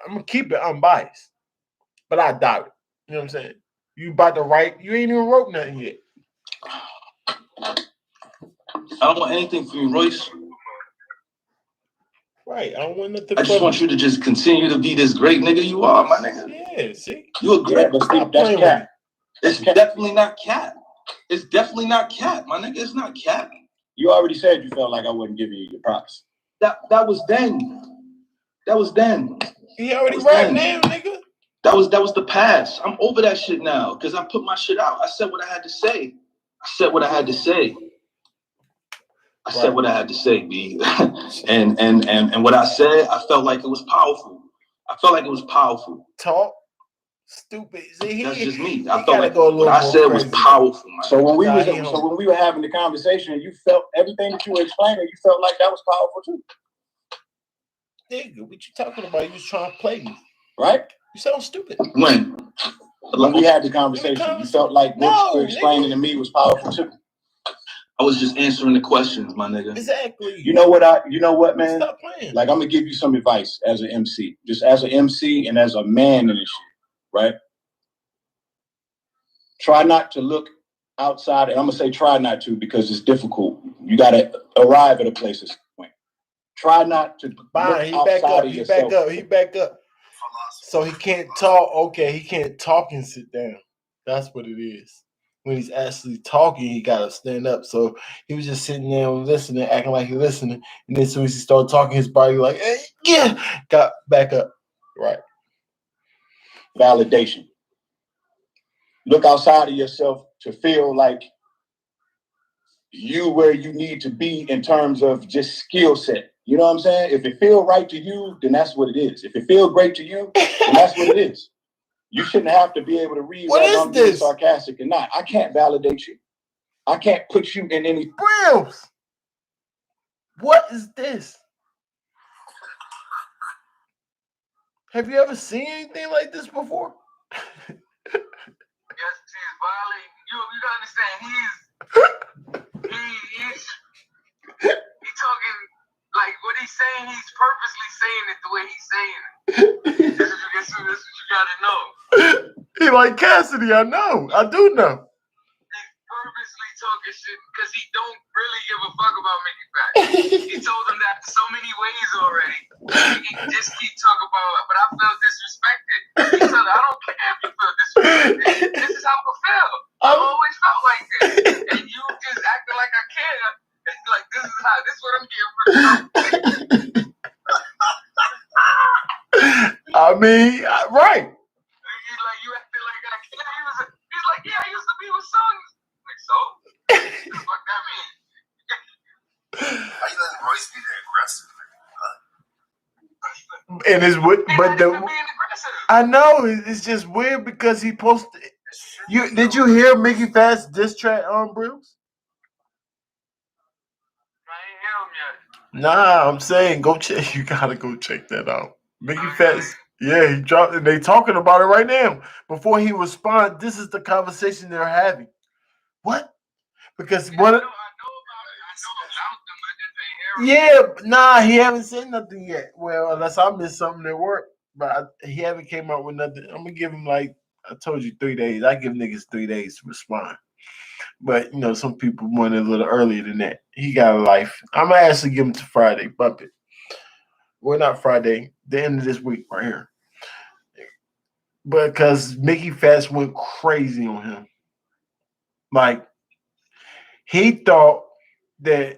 gonna keep it unbiased. But I doubt it. You know what I'm saying? You about to write, you ain't even wrote nothing yet. I don't want anything from you, Royce. Right. I don't want nothing. I just want you to just continue to be this great nigga you are, my nigga. Yeah, see? You a great that's cat. It's definitely not cat. It's definitely not cat, my nigga. It's not cat. You already said you felt like I wasn't giving you your props. That was then. That was then. He already right now, nigga. That was the past. I'm over that shit now because I put my shit out. I said what I had to say. I said what I had to say. I said what I had to say, B. and what I said, I felt like it was powerful. I felt like it was powerful. Talk. Stupid. See, that's just me. I felt like what I said was powerful, man. So when we were having the conversation, you felt everything that you were explaining, you felt like that was powerful too. Nigga, what you talking about? You was trying to play me. Right? You sound stupid. When we had the conversation, you felt like what you were explaining to me was powerful too. I was just answering the questions, my nigga. Exactly. You know what, man? Stop playing. Like, I'm gonna give you some advice as an MC. Just as an MC and as a man in this shit, right? Try not to look outside. And I'm gonna say try not to because it's difficult. You gotta arrive at a place at some point. Try not to look outside of yourself. He back up. So he can't talk. Okay, he can't talk and sit down. That's what it is. When he's actually talking, he gotta stand up. So he was just sitting there listening, acting like he's listening. And then as soon as he started talking, his body like, yeah, got back up. Right. Validation. Look outside of yourself to feel like you where you need to be in terms of just skill set. You know what I'm saying? If it feel right to you, then that's what it is. If it feel great to you, then that's what it is. You shouldn't have to be able to read whether I'm being sarcastic or not. I can't validate you. I can't put you in any Brills. What is this? Have you ever seen anything like this before? Yes, he's violating. You gotta understand. He's talking like what he's saying. He's purposely saying it the way he's saying it. That's what you gotta know. He like Cassidy. I know. I do know. He's purposely talking shit because he don't really give a fuck about Mickey Factz. He told him that so many ways already. He just keep talking about, but I felt disrespected. He said, I don't care if you feel disrespected. This is how I feel. I always felt like this. And you just acting like I care. It's like, this is what I'm getting for the I mean, right. You acting like I care. He's like, yeah, I used to be with songs. Like, so? What the fuck that mean? How you letting Royce be that aggressive? And it's I know it's just weird because he posted. Did you hear Mickey Factz diss track on Brills? I ain't hear him yet. Nah, I'm saying go check. You gotta go check that out. Mickey Factz, yeah, he dropped it. They talking about it right now. Before he respond, this is the conversation they're having. What? Because what? I know about them. Yeah, nah, he haven't said nothing yet. Well, unless I missed something at work. but he haven't came out with nothing. I'm gonna give him like I told you 3 days. I give niggas 3 days to respond. But some people want it a little earlier than that. He got a life. I'm gonna actually give him to Friday. Bump it. Well, not Friday. The end of this week right here. Because Mickey Factz went crazy on him. Like he thought that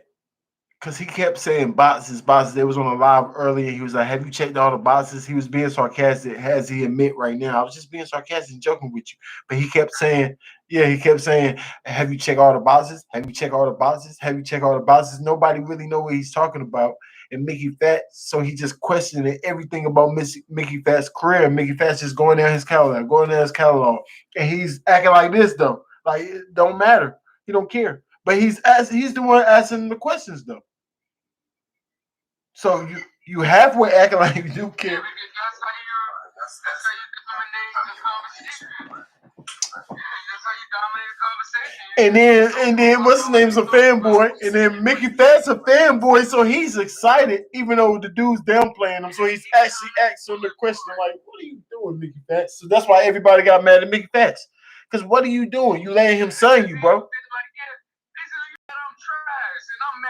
because he kept saying boxes. They was on a live earlier. He was like, "Have you checked all the boxes?" He was being sarcastic, as he admit right now. I was just being sarcastic and joking with you. But he kept saying, "Have you checked all the boxes? Have you checked all the boxes? Have you checked all the boxes?" Nobody really know what he's talking about. And Mickey Factz, so he just questioning everything about Mickey Factz' career. Mickey Factz just going down his catalog, and he's acting like this though. Like it don't matter. He don't care. But he's the one asking the questions though. So you halfway acting like you do care. Yeah, because that's how you dominate the conversation. That's how you dominate the conversation. And then what's his name's a fanboy, and then Mickey Factz a fanboy, so he's excited, even though the dude's downplaying him. So he's actually asking the question like, "What are you doing, Mickey Factz?" So that's why everybody got mad at Mickey Factz. Because what are you doing? You letting him son you, bro. I'm trash and I'm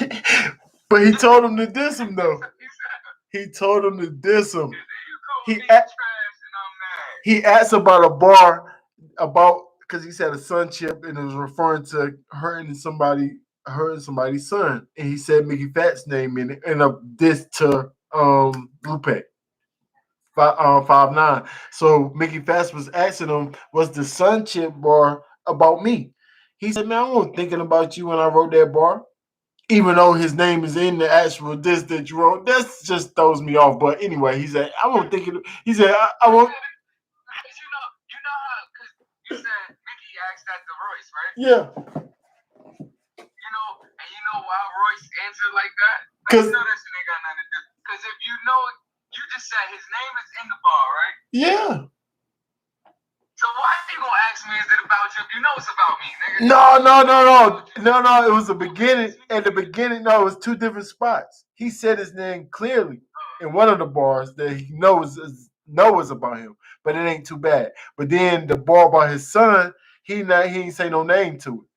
mad. But he told him to diss him though. He told him to diss him. He asked about a bar because he said a son chip and it was referring to hurting somebody's son, and he said Mickey Factz name in it and a diss to Lupe 5'9". So Mickey Factz was asking him, "Was the sun chip bar about me?" He said, "Man, I wasn't thinking about you when I wrote that bar." Even though his name is in the actual disc that you wrote, that just throws me off. But anyway, he said, "I won't think it." He said, "I won't." Because you know how, because you said Mickey asked that to Royce, right? Yeah. You know why Royce answered like that? Because this ain't got nothing to do. Because if you know, you just said his name is in the bar, right? Yeah. So why are you gonna ask me? Is it about you? You know it's about me, nigga. No. It was the beginning. At the beginning, no, it was two different spots. He said his name clearly in one of the bars that he knows is about him, but it ain't too bad. But then the bar about his son, he ain't say no name to it.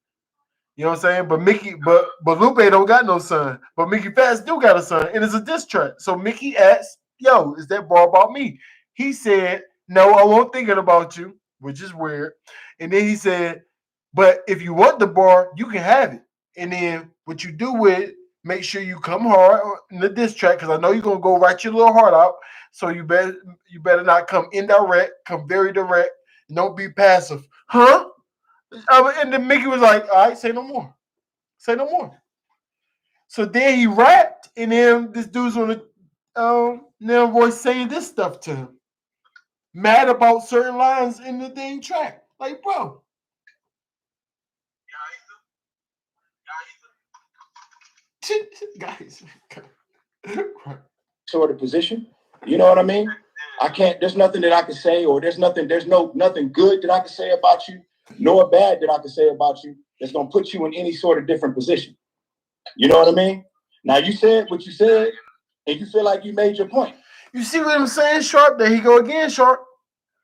You know what I'm saying? But Lupe don't got no son. But Mickey Factz do got a son, and it's a diss track. So Mickey asked, "Yo, is that bar about me?" He said, "No, I won't thinking about you," which is weird. And then he said, "But if you want the bar, you can have it. And then what you do with it, make sure you come hard in the diss track, because I know you're gonna go write your little heart out. So you better not come indirect, come very direct, and don't be passive." Huh? And then Mickey was like, "All right, say no more. Say no more." So then he rapped, and then this dude's on the now Royce saying this stuff to him. Mad about certain lines in the dang track. Like, bro. Guys. Sort of position. You know what I mean? I can't, there's nothing that I can say, or there's nothing good that I can say about you, nor bad that I can say about you that's gonna put you in any sort of different position. You know what I mean? Now you said what you said, and you feel like you made your point. You see what I'm saying, Sharp? There he go again, Sharp.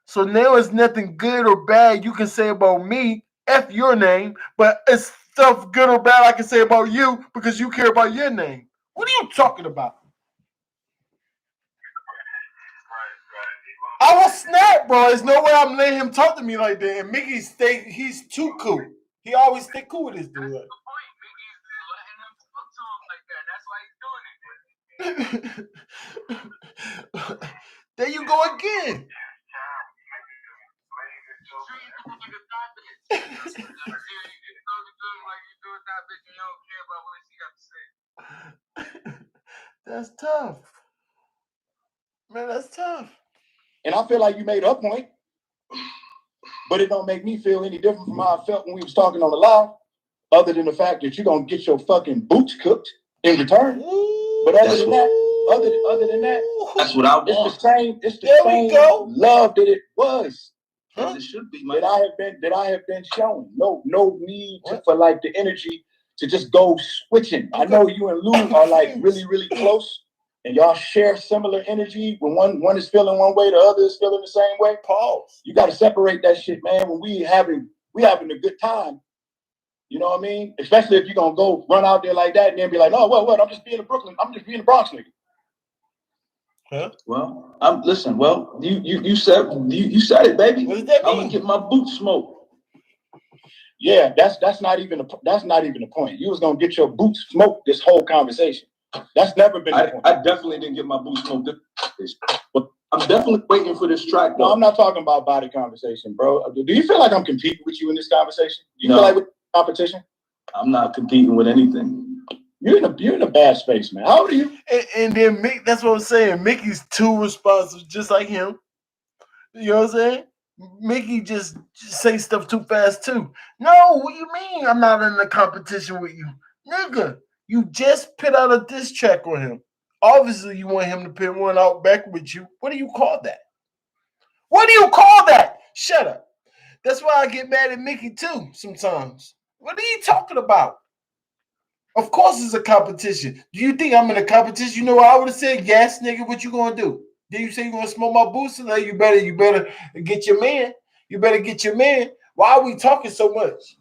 So now it's nothing good or bad you can say about me, F your name, but it's stuff good or bad I can say about you because you care about your name. What are you talking about? I will snap, bro. There's no way I'm letting him talk to me like that. And Mickey he's too cool. He always stay cool with this dude. That's the point. Mickey's letting him talk to him like that. That's why he's doing it. There you go again. That's tough. Man, that's tough. And I feel like you made a point, but it don't make me feel any different from how I felt when we was talking on the live, other than the fact that you're gonna get your fucking boots cooked in return. But other than that, that's what I want. It's the same love that it was. As it should be, man. That I have been shown. No need for like the energy to just go switching. I know you and Lou are like really, really close. and y'all share similar energy, when one is feeling one way, the other is feeling the same way, pause. You got to separate that shit, man. When we having a good time, you know what I mean? Especially if you're gonna go run out there like that and then be like, no, what? I'm just being a Brooklyn. I'm just being a Bronx nigga. Huh? Well, listen. Well, you said it, baby. What does that I'm mean? gonna get my boots smoked. Yeah, that's not even the point. You was gonna get your boots smoked this whole conversation. That's never been the point. I definitely didn't get my boots smoked, but I'm definitely waiting for this track. No, I'm not talking about body conversation, bro. Do you feel like I'm competing with you in this conversation? Do you feel like with competition? I'm not competing with anything. You're in a bad space, man. How old are you? And then Mick, that's what I'm saying. Mickey's too responsive, just like him. You know what I'm saying? Mickey just say stuff too fast too. No, what you mean? I'm not in a competition with you, nigga. You just put out a diss track on him. Obviously, you want him to put one out back with you. What do you call that? What do you call that? Shut up. That's why I get mad at Mickey too sometimes. What are you talking about? Of course it's a competition. Do you think I'm in a competition? You know what I would have said? Yes, nigga, what you gonna do? Then you say you gonna smoke my boots? Like, you better get your man. You better get your man. Why are we talking so much?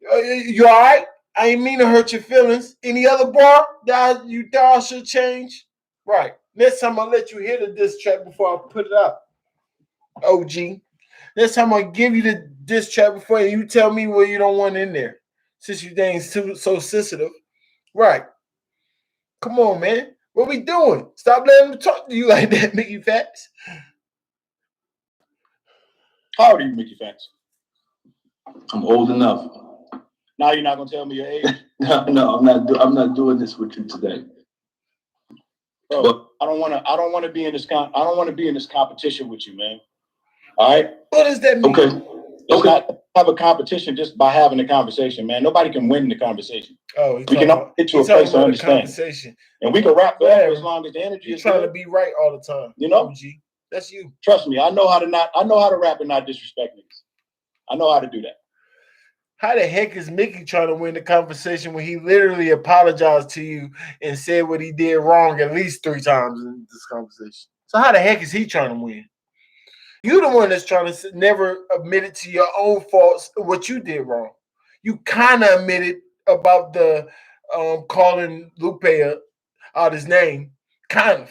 You all right? I ain't mean to hurt your feelings. Any other bar that you thought I should change? Right. Next time I'll let you hear the diss track before I put it up. OG. Next time I'll give you the diss track before you tell me what you don't want in there. Since you ain't so sensitive. Right. Come on, man. What we doing? Stop letting him talk to you like that, Mickey Factz. How old are you, Mickey Factz? I'm old enough. Now you're not gonna tell me your age? No, I'm not doing this with you today. Bro, but I don't want to be in this competition with you, man. All right? What does that mean? Okay. Let's not have a competition just by having a conversation, man. Nobody can win the conversation. Oh, we can all get to a place of understanding. And we can rap forever as long as the energy is trying good. to be right all the time. You know? OG. That's you. Trust me, I know how to rap and not disrespect niggas. I know how to do that. How the heck is Mickey trying to win the conversation when he literally apologized to you and said what he did wrong at least 3 times in this conversation? So how the heck is he trying to win? You the one that's trying to never admit it to your own faults, what you did wrong. You kind of admitted about the calling Lupe out his name. Kind of.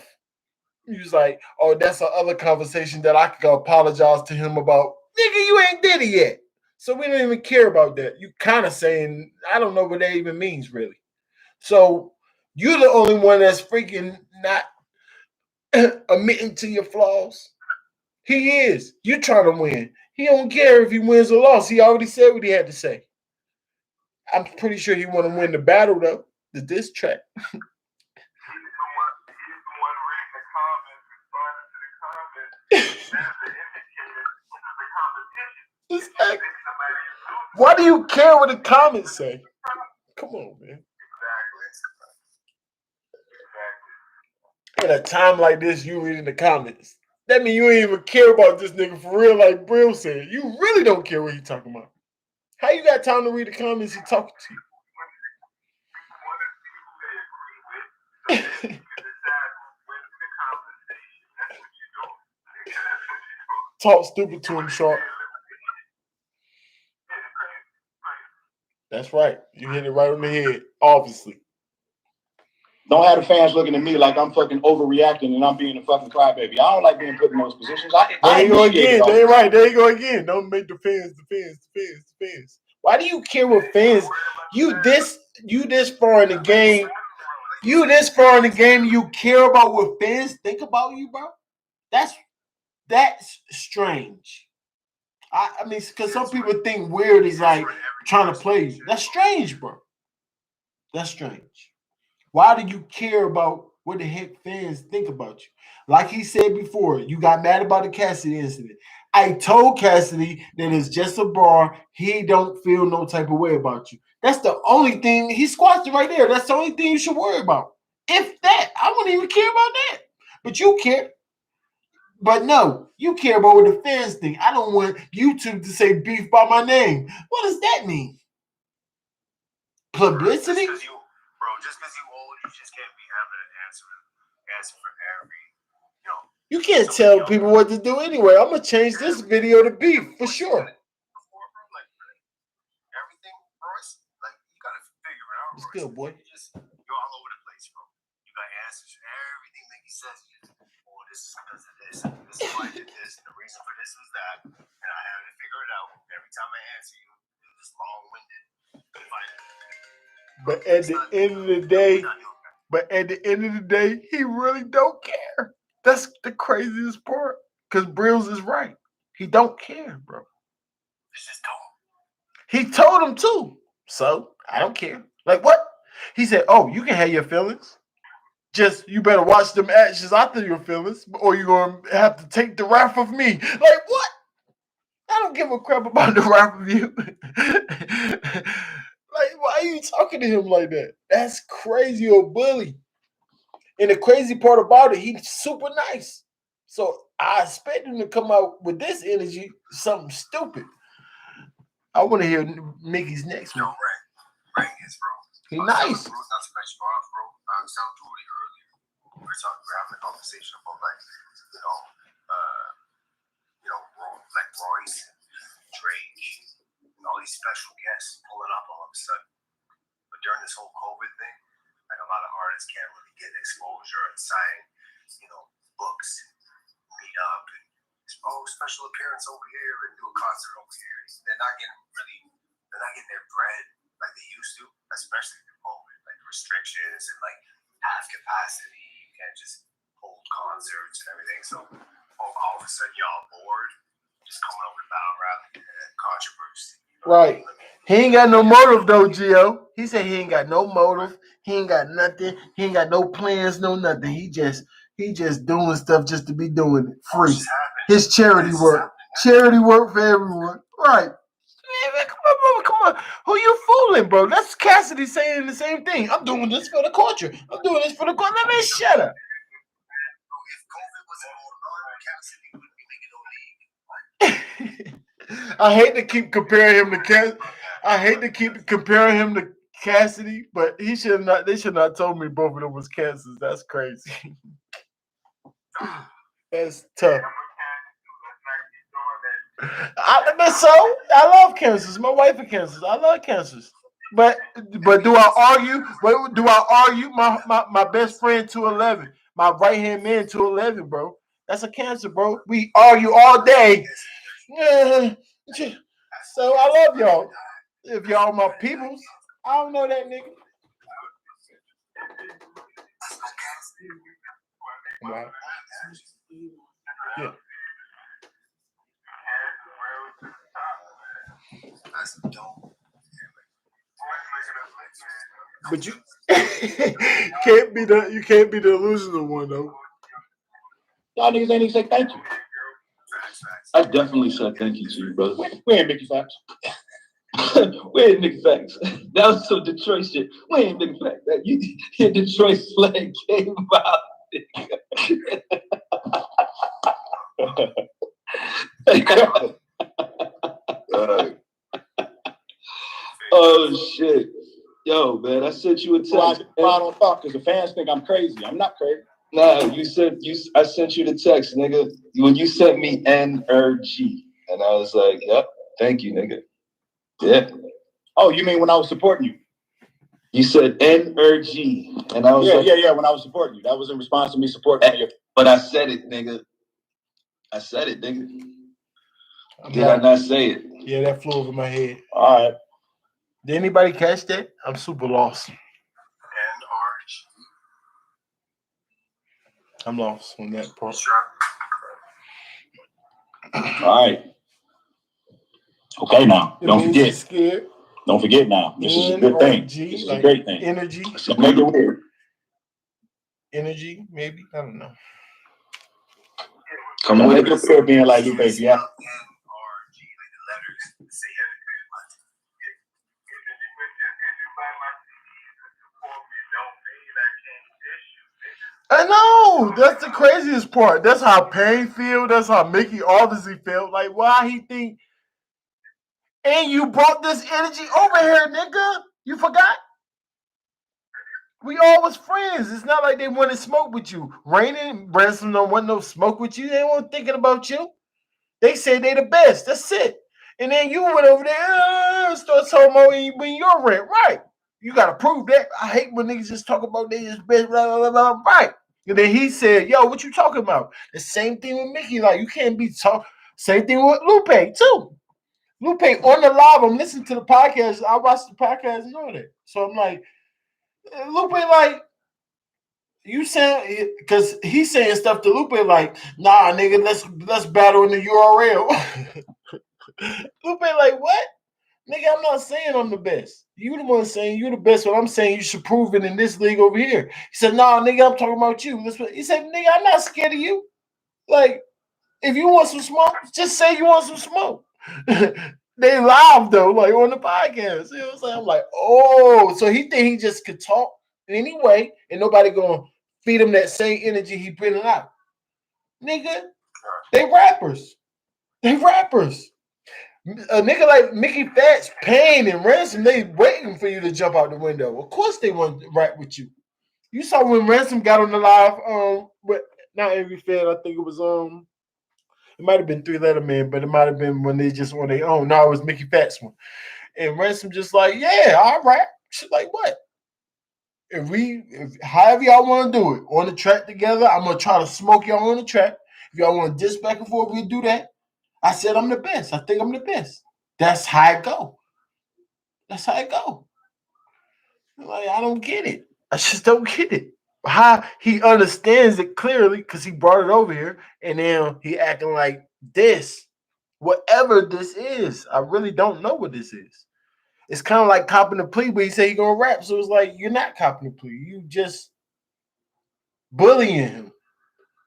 He was like, oh, that's the other conversation that I could apologize to him about. Nigga, you ain't did it yet. So we don't even care about that. You kind of saying, I don't know what that even means, really. So you're the only one that's freaking not admitting to your flaws. He is. You trying to win. He don't care if he wins or lost. He already said what he had to say. I'm pretty sure he want to win the battle, though. The diss track. Why do you care what the comments say? Come on, man. At a time like this, you reading the comments. That means you ain't even care about this nigga for real, like Brill said. You really don't care what he talking about. How you got time to read the comments he talking to you? Talk stupid to him, Sharp. That's right. You hit it right on the head, obviously. Don't have the fans looking at me like I'm fucking overreacting and I'm being a fucking crybaby. I don't like being put in those positions. There you go again. There right. There you go again. Don't make the fans. Why do you care what fans? You this far in the game. You this far in the game. You care about what fans think about you, bro? That's strange. I mean, because some people think weird is like trying to play you. That's strange, bro. That's strange. Why do you care about what the heck fans think about you? Like he said before, you got mad about the Cassidy incident. I told Cassidy that it's just a bar. He don't feel no type of way about you. That's the only thing. He squashed it right there. That's the only thing you should worry about. If that, I wouldn't even care about that. But you care. But no, you care about what the fans think. I don't want YouTube to say beef by my name. What does that mean? Publicity? Just because you old, you just can't be having an answer. answer for every, you know. You can't tell people what to do anyway. I'm gonna change this video to beef for sure. Like, everything, Royce, like you gotta figure it out. It's good, boy. You're all over the place, bro. You got answers for everything that he says. Oh, this is because of this. This is why I did this. And the reason for this was that. And I have to figure it out. Every time I answer you, you're just long-winded. But at the end of the day, he really don't care. That's the craziest part. Because Brills is right. He don't care, bro. It's just dumb. He told him to. So, I don't care. Like, what? He said, oh, you can have your feelings. Just, you better watch them actions after your feelings, or you're going to have to take the wrath of me. Like, what? I don't give a crap about the wrath of you. Like, why are you talking to him like that? That's crazy, old bully. And the crazy part about it, he's super nice. So I expect him to come out with this energy, something stupid. I want to hear Mickey's next one. Right is, bro. He's nice. Not to cut you off, bro. I was telling Rudy earlier. We were having a conversation about like, like Royce, Drake, and all these special guests pulling up all of a sudden. But during this whole COVID thing, like a lot of artists can't really get exposure and sign, books, meet up, and special appearance over here and do a concert over here. They're not getting their bread like they used to, especially through COVID, like restrictions and like half capacity. You can't just hold concerts and everything. So all of a sudden y'all bored, just coming up with battle rap and controversy. Right. He ain't got no motive though, Gio. He said he ain't got no motive. He ain't got nothing. He ain't got no plans, no nothing. He just doing stuff just to be doing it free. His charity work. Charity work for everyone. Right. Man, come on. Who you fooling, bro? That's Cassidy saying the same thing. I'm doing this for the culture. I'm doing this for the culture. Man, shut up. If COVID wasn't going on, Cassidy wouldn't be making no league. I hate to keep comparing him to Cassidy, but he should not. They should not told me both of them was cancers. That's crazy. That's tough. I love cancers. My wife is cancers. I love cancers. But do I argue? But do I argue? My best friend 211, my right hand man 211, bro. That's a cancer, bro. We argue all day. Yeah. So I love y'all. If y'all my peoples, I don't know that nigga. Right. Yeah. But you can't be the delusional one though. Y'all niggas ain't even say thank you. I definitely said thank you to you, brother. We ain't Mickey Factz. We ain't Mickey Factz. That was some Detroit shit. We ain't Mickey Factz. Your Detroit slang came out. Oh shit. Yo, man, I sent you a text. I don't talk because the fans think I'm crazy. I'm not crazy. Nah, I sent you the text, nigga. When you sent me NRG. And I was like, yep, thank you, nigga. Yeah. Oh, you mean when I was supporting you? You said NRG. And I was yeah, when I was supporting you. That was in response to me supporting you. But I said it, nigga. Did I not say it? Yeah, that flew over my head. All right. Did anybody catch that? I'm super lost. I'm lost on that part. All right. Okay, now. Don't forget. Scared. Don't forget now. This is a good thing. This is a great thing. Energy. So make it weird. Energy, maybe. I don't know. Come on, make it weird being like Lupe, yeah. I know. That's the craziest part. That's how Payne feel. That's how Mickey obviously felt. Like, why he think? And you brought this energy over here, nigga. You forgot? We all was friends. It's not like they want to smoke with you. Rain and Ransom don't want no smoke with you. They weren't thinking about you. They say they the best. That's it. And then you went over there, start talking about when you're rent. Right. You got to prove that. I hate when niggas just talk about they just best, blah, blah, blah, blah. Right. And then he said, yo, what you talking about? The same thing with Mickey. Like, you can't be talking. Same thing with Lupe, too. Lupe on the live. I'm listening to the podcast. I watched the podcast and all that. So I'm like, Lupe, like, you saying, because he's saying stuff to Lupe like, nah, nigga, let's battle in the URL. Lupe like, what? Nigga, I'm not saying I'm the best. You the one saying you the best, but I'm saying you should prove it in this league over here. He said, nah, nigga, I'm talking about you. He said, nigga, I'm not scared of you. Like, if you want some smoke, just say you want some smoke. They live though, like on the podcast. You know what I'm saying? I'm like, oh, so he think he just could talk anyway, and nobody gonna feed him that same energy he putting out. Nigga, they rappers. They rappers. A nigga like Mickey Factz, Payne, and Ransom, they waiting for you to jump out the window. Of course they want to rap with you. You saw when Ransom got on the live, but not every fan, I think it was it might have been 3 Letter Man, but it might have been when they just on their own. No, it was Mickey Factz one. And Ransom just like, yeah, all right. Shit, like what? If however y'all want to do it on the track together, I'm gonna try to smoke y'all on the track. If y'all want to diss back and forth, we do that. I said I'm the best. I think I'm the best. That's how it go. That's how it go. Like, I don't get it. I just don't get it. How he understands it clearly because he brought it over here, and then he acting like this, whatever this is. I really don't know what this is. It's kind of like copping the plea, but he said he gonna rap, so it's like you're not copping the plea. You just bullying him.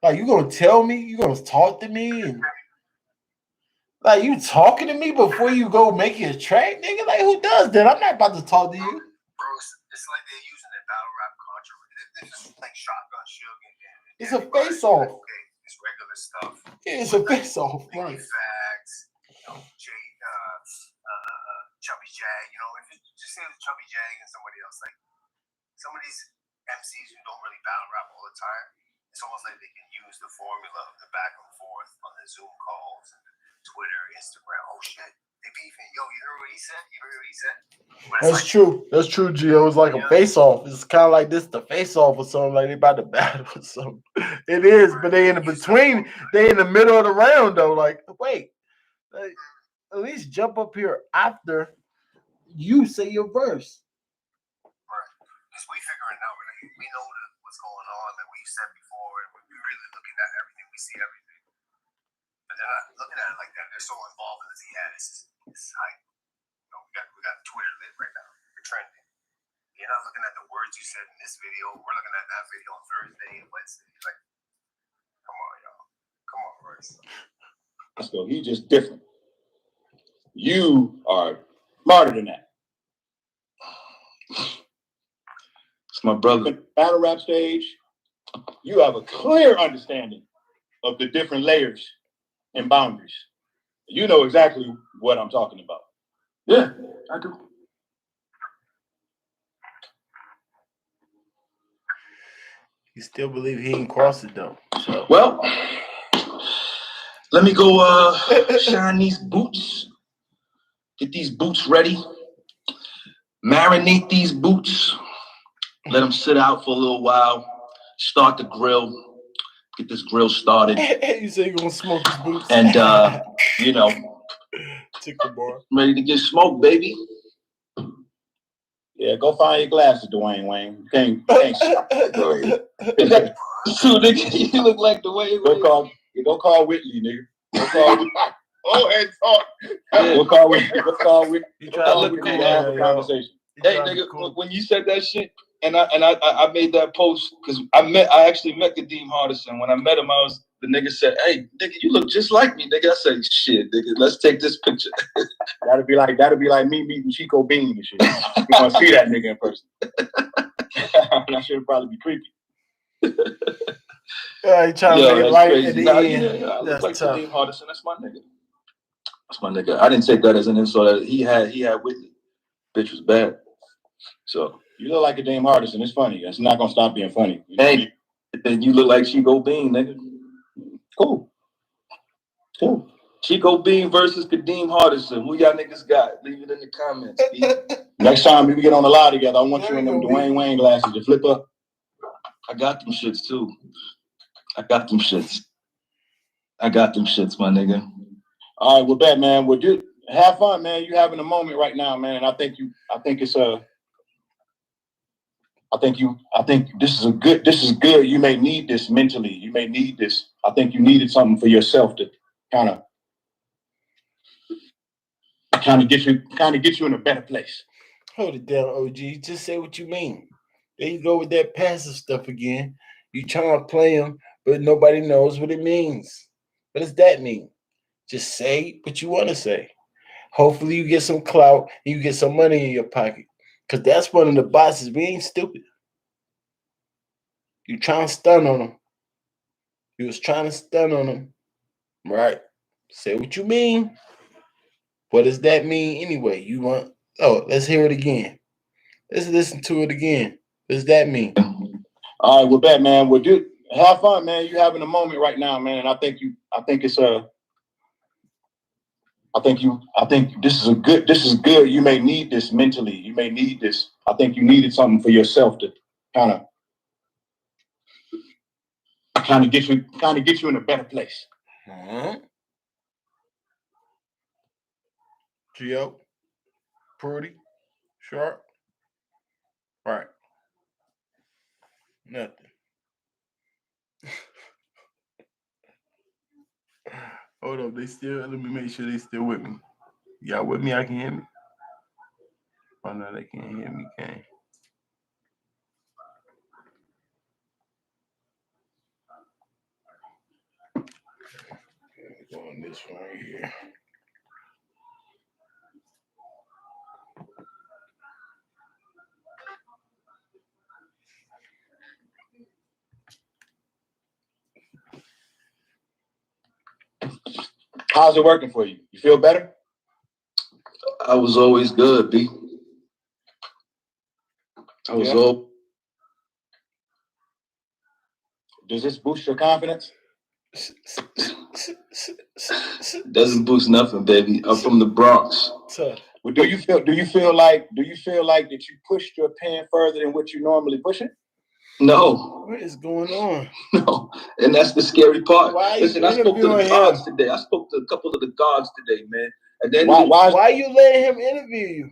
Like, you gonna tell me? You gonna talk to me? And like, you talking to me before you go make your track, nigga? Like, who does that? I'm not about to talk to you. Bro, it's like they're using that battle rap controversy. This is like shotgun sugar. It's a face off. Okay, it's regular stuff. Yeah, it's a face off, right? Facts, Chubby Jag. You know, if you just say Chubby Jag and somebody else, like some of these MCs who don't really battle rap all the time, it's almost like they can use the formula of the back and forth on the Zoom calls and Twitter, Instagram. Oh shit, they beefing. Yo, you heard what he said? You heard what he said? That's like, true. That's true, Gio. It's like a face off. It's kind of like this, the face off or something. Like they about to battle or something. It is, but they in the between. They in the middle of the round though. Like, wait, like, at least jump up here after you say your verse. Right, because we figuring out. We know what's going on that we said before, and we're really looking at everything. We see everything, but they're not looking at it like that. They're so involved in this. Yeah, this is hype. You know, we got Twitter lit right now. We're trending. You're not looking at the words you said in this video. We're looking at that video on Thursday and Wednesday. Like, come on, y'all. Come on, Royce. Let's go. He's just different. You are smarter than that. It's my brother. Battle rap stage, you have a clear understanding of the different layers and boundaries. You know exactly what I'm talking about. Yeah, I do. You still believe he ain't cross it though. So. Well, let me go shine these boots. Get these boots ready. Marinate these boots. Let them sit out for a little while. Start the grill. Get this grill started. You say you're gonna smoke his boots. And you know, ready to get smoked, baby. Yeah, go find your glasses, Dwayne Wayne. You can't Go ahead. So, nigga, you look like Dwayne Wayne. Go call Whitley, nigga. Go call Whitley. Oh, and talk. We'll call Whitley. You try to look cool, have a conversation. Hey, nigga, when you said that shit, and I made that post because I actually met Kadeem Hardison. When I met him, the nigga said, "Hey, nigga, you look just like me, nigga." I said, "Shit, nigga, let's take this picture." That'd be like me meeting Chico Bean and shit. You gonna see that nigga in person? That should probably be creepy. You trying to make it light at the end. Yeah, I look like Kadeem Hardison. That's my nigga. That's my nigga. I didn't take that as an insult. He had Whitney. Bitch was bad. So You look like a Kadeem Hardison. It's funny. It's not gonna stop being funny. Hey, then you look like Chico Bean, nigga. Cool. Chico Bean versus Kadeem Hardison. Who y'all niggas got? Leave it in the comments. Next time we get on the line together, I want you in them Dwayne Wayne glasses to flip up. I got them shits too. I got them shits, my nigga. All right, we're back, man. Well, dude, have fun, man. You having a moment right now, man. And I think this is good. You may need this mentally. You may need this. I think you needed something for yourself to kind of get you in a better place. Hold it down, OG. Just say what you mean. There you go with that passive stuff again. You trying to play them, but nobody knows what it means. What does that mean? Just say what you want to say. Hopefully you get some clout and you get some money in your pocket. Because that's one of the bosses. We ain't stupid. You trying to stun on them. You was trying to stun on them. Right. Say what you mean. What does that mean anyway? Let's hear it again. Let's listen to it again. What does that mean? All right, we're back, man. Well, dude, have fun, man. You having a moment right now, man. And I think this is good. You may need this mentally. You may need this. I think you needed something for yourself to kind of get you in a better place. Gio, Prudy, Sharp. Right. Nothing. Hold up, let me make sure they still with me. Y'all with me? I can hear me. Oh no, they can't hear me, gang. Go on this one right here. How's it working for you? You feel better? I was always good, B. Does this boost your confidence? Doesn't boost nothing, baby. I'm from the Bronx. Well, do you feel like that you pushed your pen further than what you normally push it? No. What is going on? No. And that's the scary part. Listen, I spoke to the guards today. I spoke to a couple of the guards today, man. And then why you letting him interview you?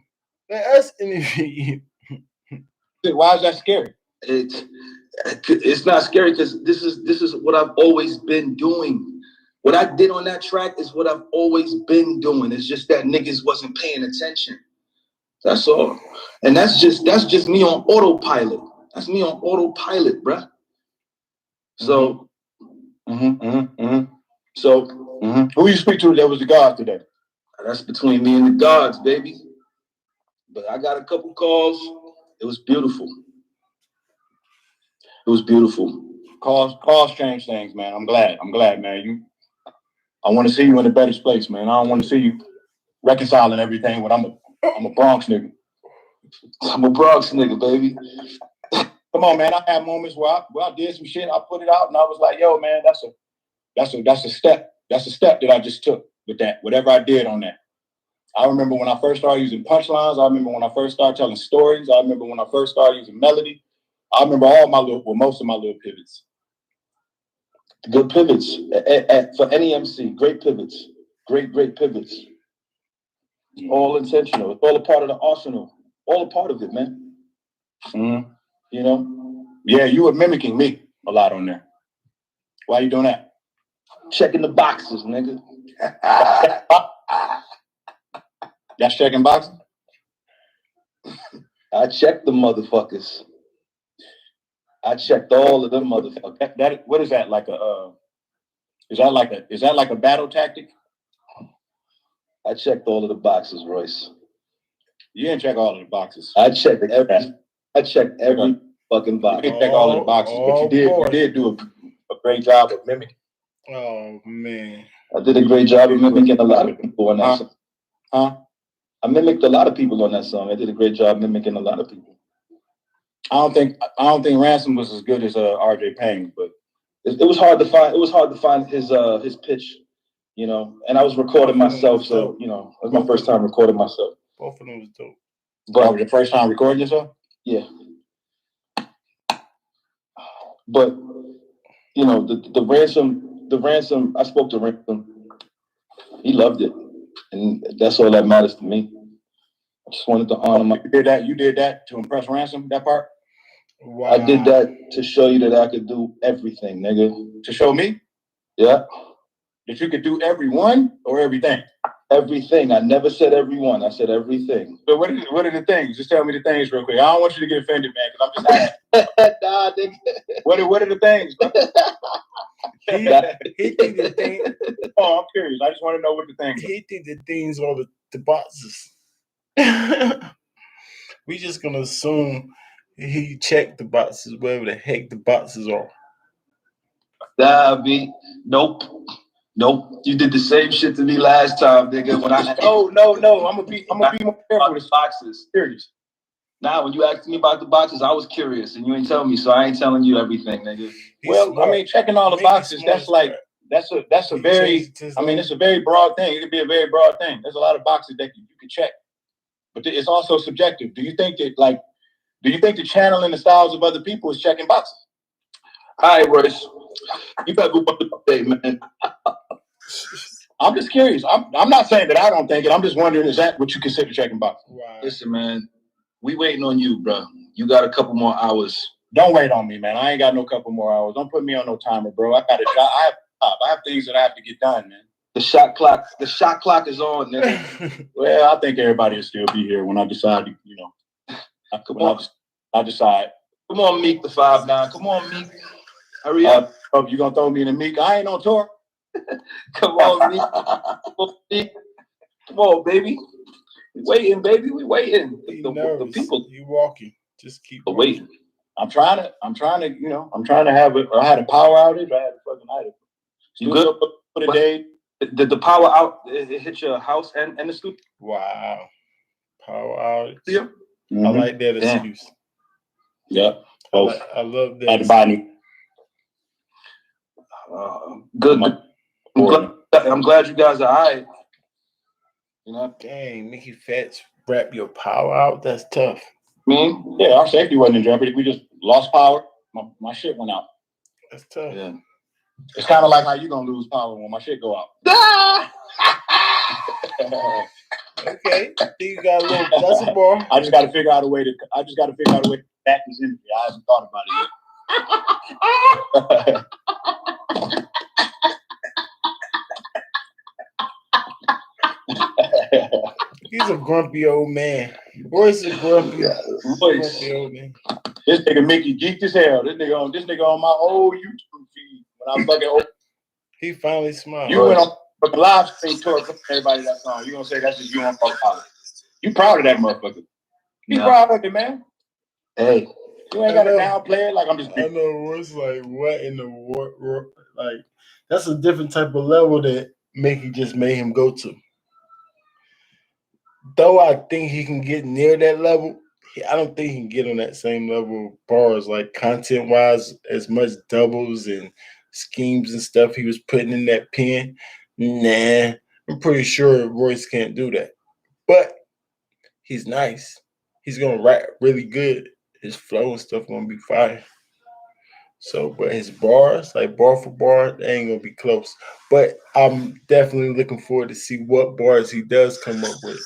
Let us interview you. Why is that scary? It's not scary because this is what I've always been doing. What I did on that track is what I've always been doing. It's just that niggas wasn't paying attention. That's all. And that's just me on autopilot. That's me on autopilot, bruh. So, who you speak to that was the guards today? That's between me and the guards, baby. But I got a couple calls. It was beautiful. Calls change things, man. I'm glad, man. I want to see you in a better place, man. I don't want to see you reconciling everything when I'm a Bronx nigga. I'm a Bronx nigga, baby. Come on, man. I had moments where I did some shit. I put it out and I was like, yo, man, that's a step. That's a step that I just took with that, whatever I did on that. I remember when I first started using punchlines. I remember when I first started telling stories. I remember when I first started using melody. I remember most of my little pivots. Good pivots for any MC. Great pivots. Great pivots. All intentional. It's all a part of the arsenal. All a part of it, man. Mm-hmm. You know? Yeah, you were mimicking me a lot on there. Why you doing that? Checking the boxes, nigga. That's checking boxes? I checked the motherfuckers. I checked all of them motherfuckers. What is that? Is that like a battle tactic? I checked all of the boxes, Royce. You didn't check all of the boxes. I checked every fucking box. You didn't check all of the boxes, but you did do a great job of mimicking. Oh man. I did a great job of mimicking a lot of people on that song. I mimicked a lot of people on that song. I did a great job mimicking a lot of people. I don't think Ransom was as good as RJ Payne, but it was hard to find. It was hard to find his pitch, you know. And I was recording myself, so you know, it was my first time recording myself. Both of them was dope. But your first time recording yourself? Yeah. But you know, the ransom. I spoke to Ransom. He loved it, and that's all that matters to me. I just wanted to honor my. You did that to impress Ransom. That part. Wow. I did that to show you that I could do everything, nigga. To show me? Yeah. That you could do everyone or everything? Everything. I never said everyone. I said everything. So what are the things? Just tell me the things real quick. I don't want you to get offended, man, because I'm just asking. Nah, nigga. What are the things, bro? He think the thing. Oh, I'm curious. I just want to know what the things are. He think the things are the boxes. We just gonna assume he checked the boxes, wherever the heck the boxes are. Nah, B. Nope. You did the same shit to me last time, nigga. When I No. I'm gonna be more careful with the boxes. Serious. Nah, when you asked me about the boxes, I was curious, and you ain't telling me, so I ain't telling you everything, nigga. Well, I mean, checking all the boxes, that's like that's a very, I mean, it's a very broad thing. It could be a very broad thing. There's a lot of boxes that you can check, but it's also subjective. Do you think the channel and the styles of other people is checking boxes? All right, Royce, you better go up the update, man. I'm just curious. I'm not saying that I don't think it. I'm just wondering, is that what you consider checking boxes? Wow. Listen, man, we waiting on you, bro. You got a couple more hours. Don't wait on me, man. I ain't got no couple more hours. Don't put me on no timer, bro. I got a job. I have things that I have to get done, man. The shot clock is on, nigga. Well, I think everybody will still be here when I decide, you know. I decide. Come on, Meek the 5'9". Come on, Meek. Hurry up. You gonna throw me in the Meek? I ain't on tour. Come on, Meek. Come on, Meek. Come on, baby. We waiting, baby. We waiting. The people. You walking. Just keep waiting. I'm trying to, you know, have it. I had a power outage. I had a fucking item. You good? For the day. Did the power out? It hit your house and the studio? Wow. Power outage. Yeah. I like that excuse. Yeah. I love that. I had to buy new. Good. I'm glad you guys are all right. You know? Dang, Mickey Factz, wrap your power out. That's tough. Yeah, our safety wasn't in jeopardy. We just lost power. My shit went out. That's tough. Yeah. It's kind of like how you gonna lose power when my shit go out. Okay, you got a little. That's a ball. I just got to figure out a way to back this energy. I haven't thought about it yet. He's a grumpy old man. Royce is a grumpy old man. This nigga Mickey geeked as hell. This nigga on my old YouTube feed when I fucking old. He finally smiled. You went on a live stream tour for everybody that song. You gonna say that's just you on Factz? You proud of that motherfucker? Be proud of it, man. Hey, you ain't got to downplay it like I'm just. I know Royce like what in the world? Like that's a different type of level that Mickey just made him go to. Though I think he can get near that level, I don't think he can get on that same level of bars, like content-wise, as much doubles and schemes and stuff he was putting in that pen. Nah, I'm pretty sure Royce can't do that. But he's nice. He's going to rap really good. His flow and stuff going to be fire. So, but his bars, like bar for bar, they ain't going to be close. But I'm definitely looking forward to see what bars he does come up with.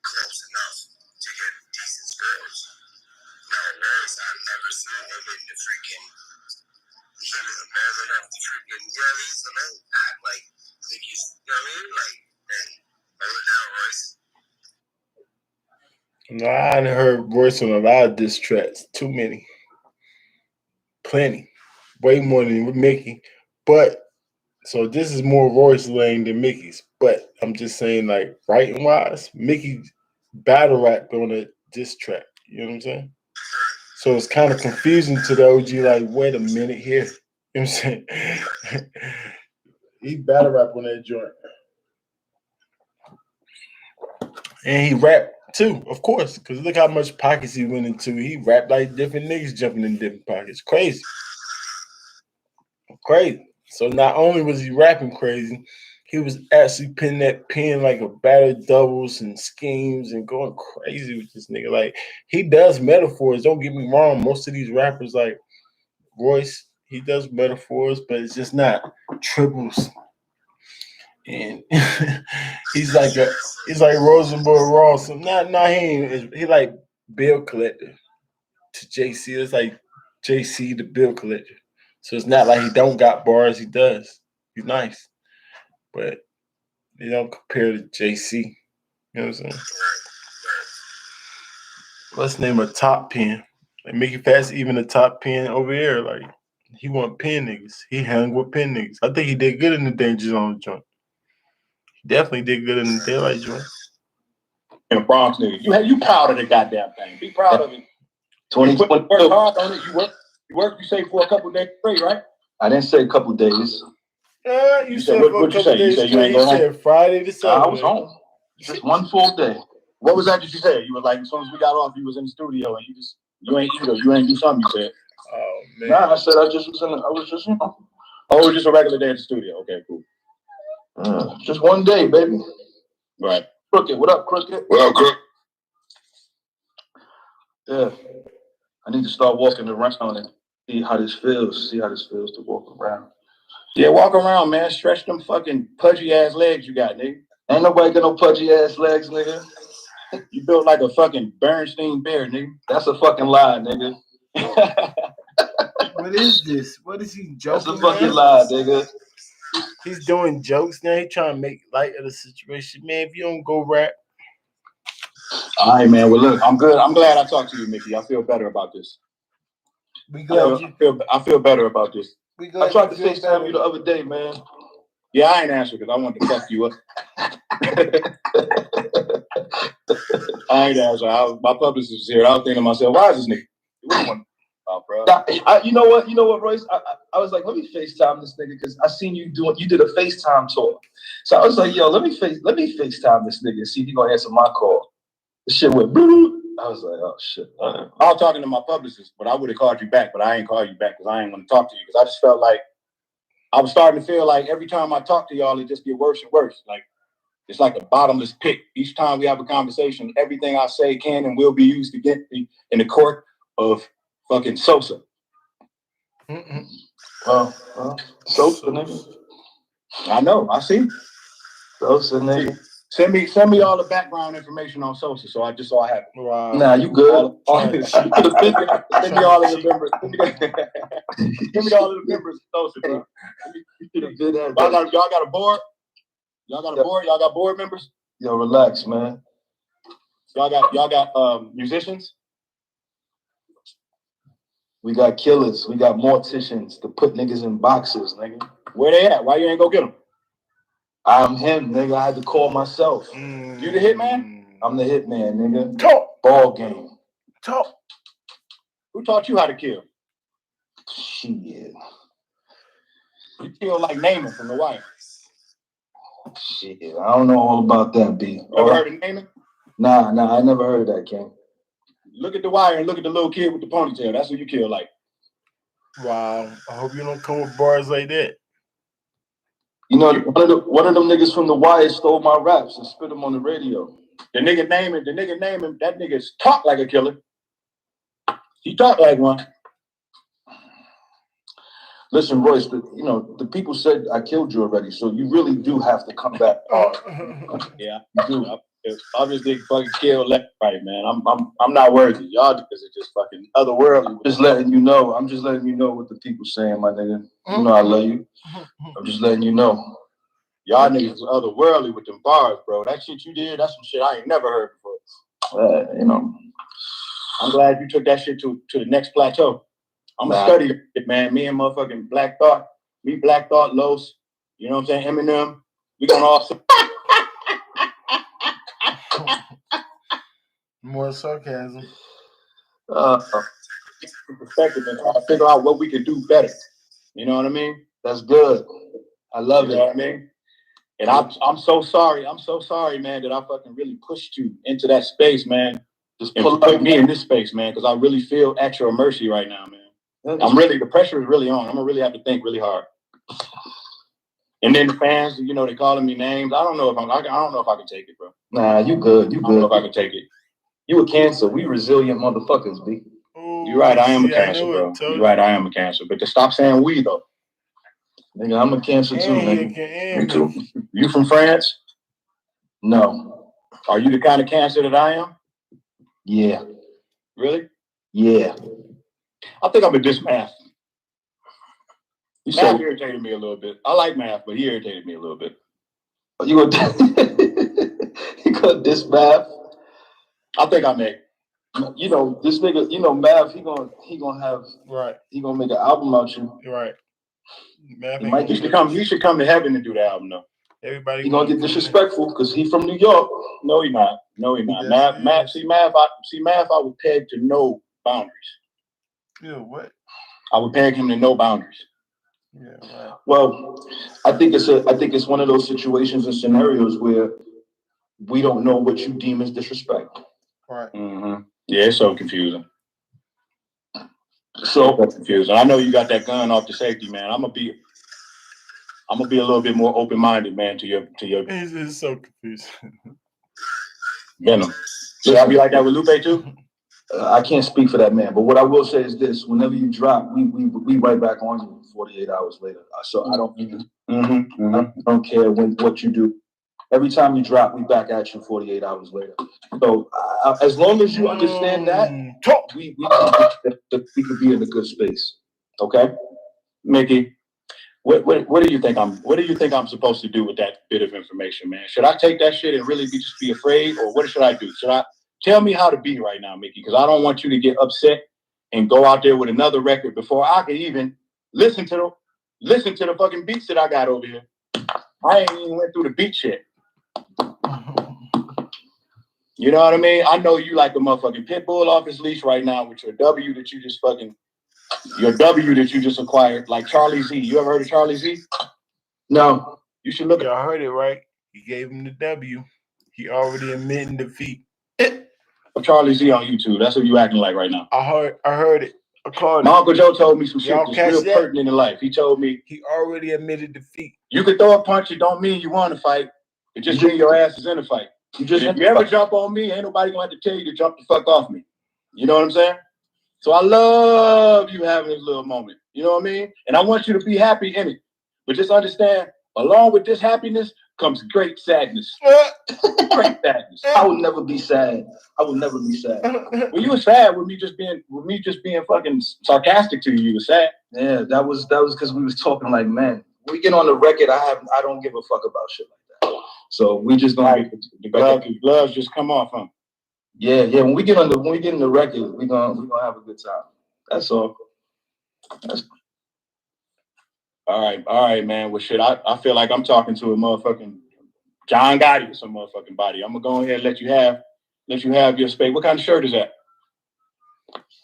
Close enough to get decent scores. Now, Royce, I've never seen him in the freaking. He was man enough to freaking, you know what I mean? So don't act like he's, you know what I mean? Like, hey, hold it down, Royce. No, I hadn't heard Royce on a lot of diss tracks. Too many. Plenty. Way more than Mickey. But So this is more Royce lane than Mickey's. But I'm just saying, like, writing wise, Mickey battle rapped on a diss track. You know what I'm saying? So it's kind of confusing to the OG, like, wait a minute here. You know what I'm saying? He battle rap on that joint. And he rapped too, of course, because look how much pockets he went into. He rapped like different niggas jumping in different pockets. Crazy. Crazy. So not only was he rapping crazy, he was actually pinning that pen like a batter doubles and schemes and going crazy with this nigga. Like, he does metaphors. Don't get me wrong. Most of these rappers, like Royce, he does metaphors, but it's just not triples. And he's like Rosenborg Ross. Not he ain't, he like bill collector to JC. It's like JC the bill collector. So it's not like he don't got bars. He does. He's nice, but they don't compare to JC. You know what I'm saying? Let's name a top pen. Like Mickey Factz, even a top pen over here. Like, he want pen niggas. He hung with pen niggas. I think he did good in the Danger Zone joint. He definitely did good in the Daylight joint. In the Bronx, nigga, you proud of the goddamn thing. Be proud of it. 2022. You work hard on it. You work. You say for a couple days straight, right? I didn't say a couple days. You said for a couple days straight. You said Friday to Saturday. I was home. Just one full day. What was that you said? You were like, as soon as we got off, you was in the studio and you ain't eat or you ain't do something. You said. Oh man. Nah, I said I was just Oh, it was just a regular day at the studio. Okay, cool. Just one day, baby. Right. Crooked, what up, Crooked? What up, Crooked? Yeah. I need to start walking around and see how this feels. See how this feels to walk around. Yeah, walk around, man. Stretch them fucking pudgy ass legs you got, nigga. Ain't nobody got no pudgy ass legs, nigga. You built like a fucking Bernstein bear, nigga. That's a fucking lie, nigga. What is this? What is he joking? That's a fucking lie, nigga. He's doing jokes now. He trying to make light of the situation. Man, if you don't go rap. All right, man. Well, look, I'm good. I'm glad I talked to you, Mickey. I feel better about this. I feel better about this. I tried to FaceTime you the other day, man. Yeah, I ain't answered because I wanted to fuck you up. I ain't answered. My publicist was here. I was thinking to myself, why is this nigga? What do you want about, bro? You know what, Royce? I was like, let me FaceTime this nigga because I seen you did a FaceTime tour. So I was like, yo, let me FaceTime this nigga and see if he gonna answer my call. The shit went boop. I was like, oh shit. I was talking to my publicist, but I would have called you back, but I ain't called you back because I ain't want to talk to you because I just felt like I was starting to feel like every time I talk to y'all, it just get worse and worse. Like it's like a bottomless pit. Each time we have a conversation, everything I say can and will be used against me in the court of fucking Sosa. Sosa, nigga. I know. I see. Sosa, nigga. Send me all the background information on Sosa, so I have it. Wow. Nah, you good. Send me all of the members. Give me all of the members of Sosa, bro. Y'all got a board? Y'all got a board? Y'all got board members? Yo, relax, man. Y'all got musicians? We got killers. We got morticians to put niggas in boxes, nigga. Where they at? Why you ain't go get them? I'm him, nigga. I had to call myself. You the hitman? I'm the hitman, nigga. Talk. Ball game. Talk. Who taught you how to kill? Shit. You kill like Naaman from The Wire. Shit. I don't know all about that, B. Ever heard of Naaman? Nah, I never heard of that, King. Look at The Wire and look at the little kid with the ponytail. That's who you kill like. Wow. I hope you don't come with bars like that. You know, one of them niggas from The Wire stole my raps and spit them on the radio. The nigga Naaman, that nigga's talk like a killer. He talk like one. Listen, Royce, the people said I killed you already, so you really do have to come back. Yeah, you do. Obviously, fucking kill left, right, man. I'm not worthy. Y'all niggas are just fucking otherworldly. I'm just letting you know what the people saying, my nigga. You know I love you. I'm just letting you know. Y'all niggas is otherworldly with them bars, bro. That shit you did, that's some shit I ain't never heard before. I'm glad you took that shit to the next plateau. I'm gonna study it, man. Me and motherfucking Black Thought, Los, You know what I'm saying? Eminem. We gonna all More sarcasm. perspective and try to figure out what we can do better. You know what I mean? That's good. I love You it. know what I mean? And I'm so sorry. I'm so sorry, man, that I fucking really pushed you into that space, man. Just And pull up. put me in this space, man, because I really feel at your mercy right now, man. The pressure is really on. I'm gonna really have to think really hard. And then the fans, you know, they calling me names. I don't know if I can take it, bro. Nah, you good. You I don't know good. if I can take it. You a Cancer. We resilient motherfuckers, B. You're right. I am a See, Cancer, bro. You're right. I am a Cancer. But to stop saying we though. Nigga, I'm a Cancer too, nigga. Me too. You from France? No. Are you the kind of Cancer that I am? Yeah. Really? Yeah. I think I'm a diss math. You Math said irritated me a little bit. I like math, but he irritated me a little bit. you gonna diss math? I think I may. You know, this nigga, you know, Math, he gonna have he gonna make an album out you. Right. Math He should come to heaven and do the album though. Everybody he gonna get disrespectful because he from New York. No, he not. No, he not. Math, I would peg to no boundaries. Yeah, what? I would peg him to no boundaries. Yeah, right. Well, I think it's one of those situations and scenarios where we don't know what you deem as disrespect. Right. Mm-hmm. Yeah, it's so confusing. So confusing. I know you got that gun off the safety, man. I'm gonna be a little bit more open-minded, man, to your. It's so confusing. Venom. Should I be like that with Lupe too? I can't speak for that man, but what I will say is this: whenever you drop, we right back on you 48 hours later. So I don't care what you do. Every time you drop, we back at you 48 hours later. So as long as you understand that, we could be in a good space. Okay, Mickey. What do you think I'm supposed to do with that bit of information, man? Should I take that shit and really just be afraid, or what should I do? Should I tell me how to be right now, Mickey? Because I don't want you to get upset and go out there with another record before I can even listen to the fucking beats that I got over here. I ain't even went through the beat yet. You know what I mean? I know you like a motherfucking pit bull off his leash right now with your W that you just acquired, like Charlie Z. You ever heard of Charlie Z? No. You should look. Y'all heard it, right? He gave him the W. He already admitting defeat. Charlie Z on YouTube. That's what you acting like right now. I heard it. I called My it. Uncle Joe told me some shit Y'all that's catch real that? pertinent in life. He told me He already admitted defeat. you can throw a punch. It don't mean you want to fight. It just means your ass is in a fight. If you ever jump on me, ain't nobody gonna have to tell you to jump the fuck off me. You know what I'm saying? So I love you having this little moment. You know what I mean? And I want you to be happy in it. But just understand, along with this happiness comes great sadness. Great sadness. I will never be sad. Well, you were sad with me just being fucking sarcastic to you. You were sad. Yeah, that was because we was talking like, man, we get on the record. I don't give a fuck about shit like that. So we just gonna the gloves just come off, huh? Yeah. When we get in the record, we gonna have a good time. That's all. All right, man. Well, shit, I feel like I'm talking to a motherfucking John Gotti or some motherfucking body. I'm gonna go ahead and let you have your space. What kind of shirt is that?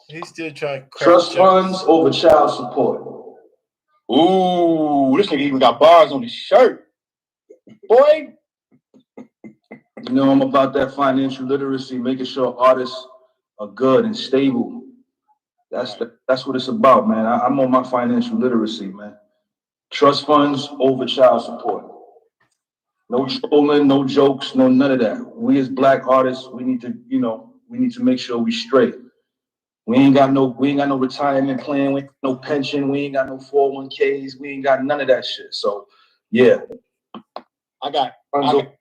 He's still trying to trust funds over child support. Ooh, this nigga even got bars on his shirt. Boy. You know, I'm about that financial literacy, making sure artists are good and stable. That's what it's about, man. I'm on my financial literacy, man. Trust funds over child support. No trolling, no jokes, no none of that. We as Black artists, we need to make sure we straight. We ain't got no retirement plan, we ain't got no pension, we ain't got no 401ks, we ain't got none of that shit. So yeah. I got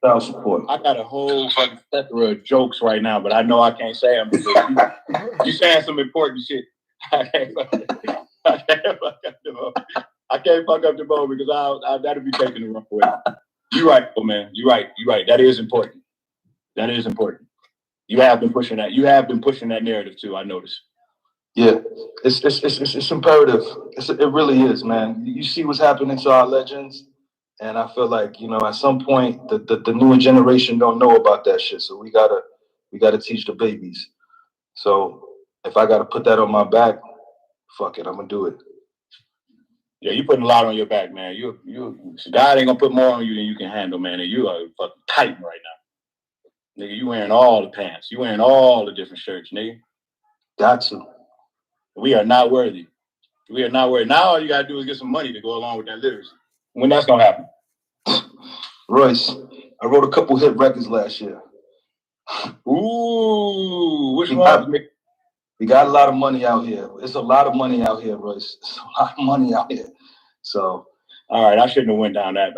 child support. I got a whole fucking plethora of jokes right now, but I know I can't say them because you saying some important shit. I can't fuck up the bowl because that'll be taken the wrong way. You're right, man. You're right. That is important. You have been pushing that. You have been pushing that narrative too. I noticed. Yeah, it's imperative. It really is, man. You see what's happening to our legends. And I feel like, you know, at some point the newer generation don't know about that shit. So we gotta teach the babies. So if I gotta put that on my back, fuck it, I'm gonna do it. Yeah, you putting a lot on your back, man. God ain't gonna put more on you than you can handle, man. And you are fucking tight right now. Nigga, you wearing all the pants. You wearing all the different shirts, nigga. Got to. We are not worthy. We are not worthy. Now all you gotta do is get some money to go along with that literacy. When that's gonna happen? Royce, I wrote a couple hit records last year. Ooh, which one? We got a lot of money out here. It's a lot of money out here, Royce. It's a lot of money out here. So, all right, I shouldn't have went down that.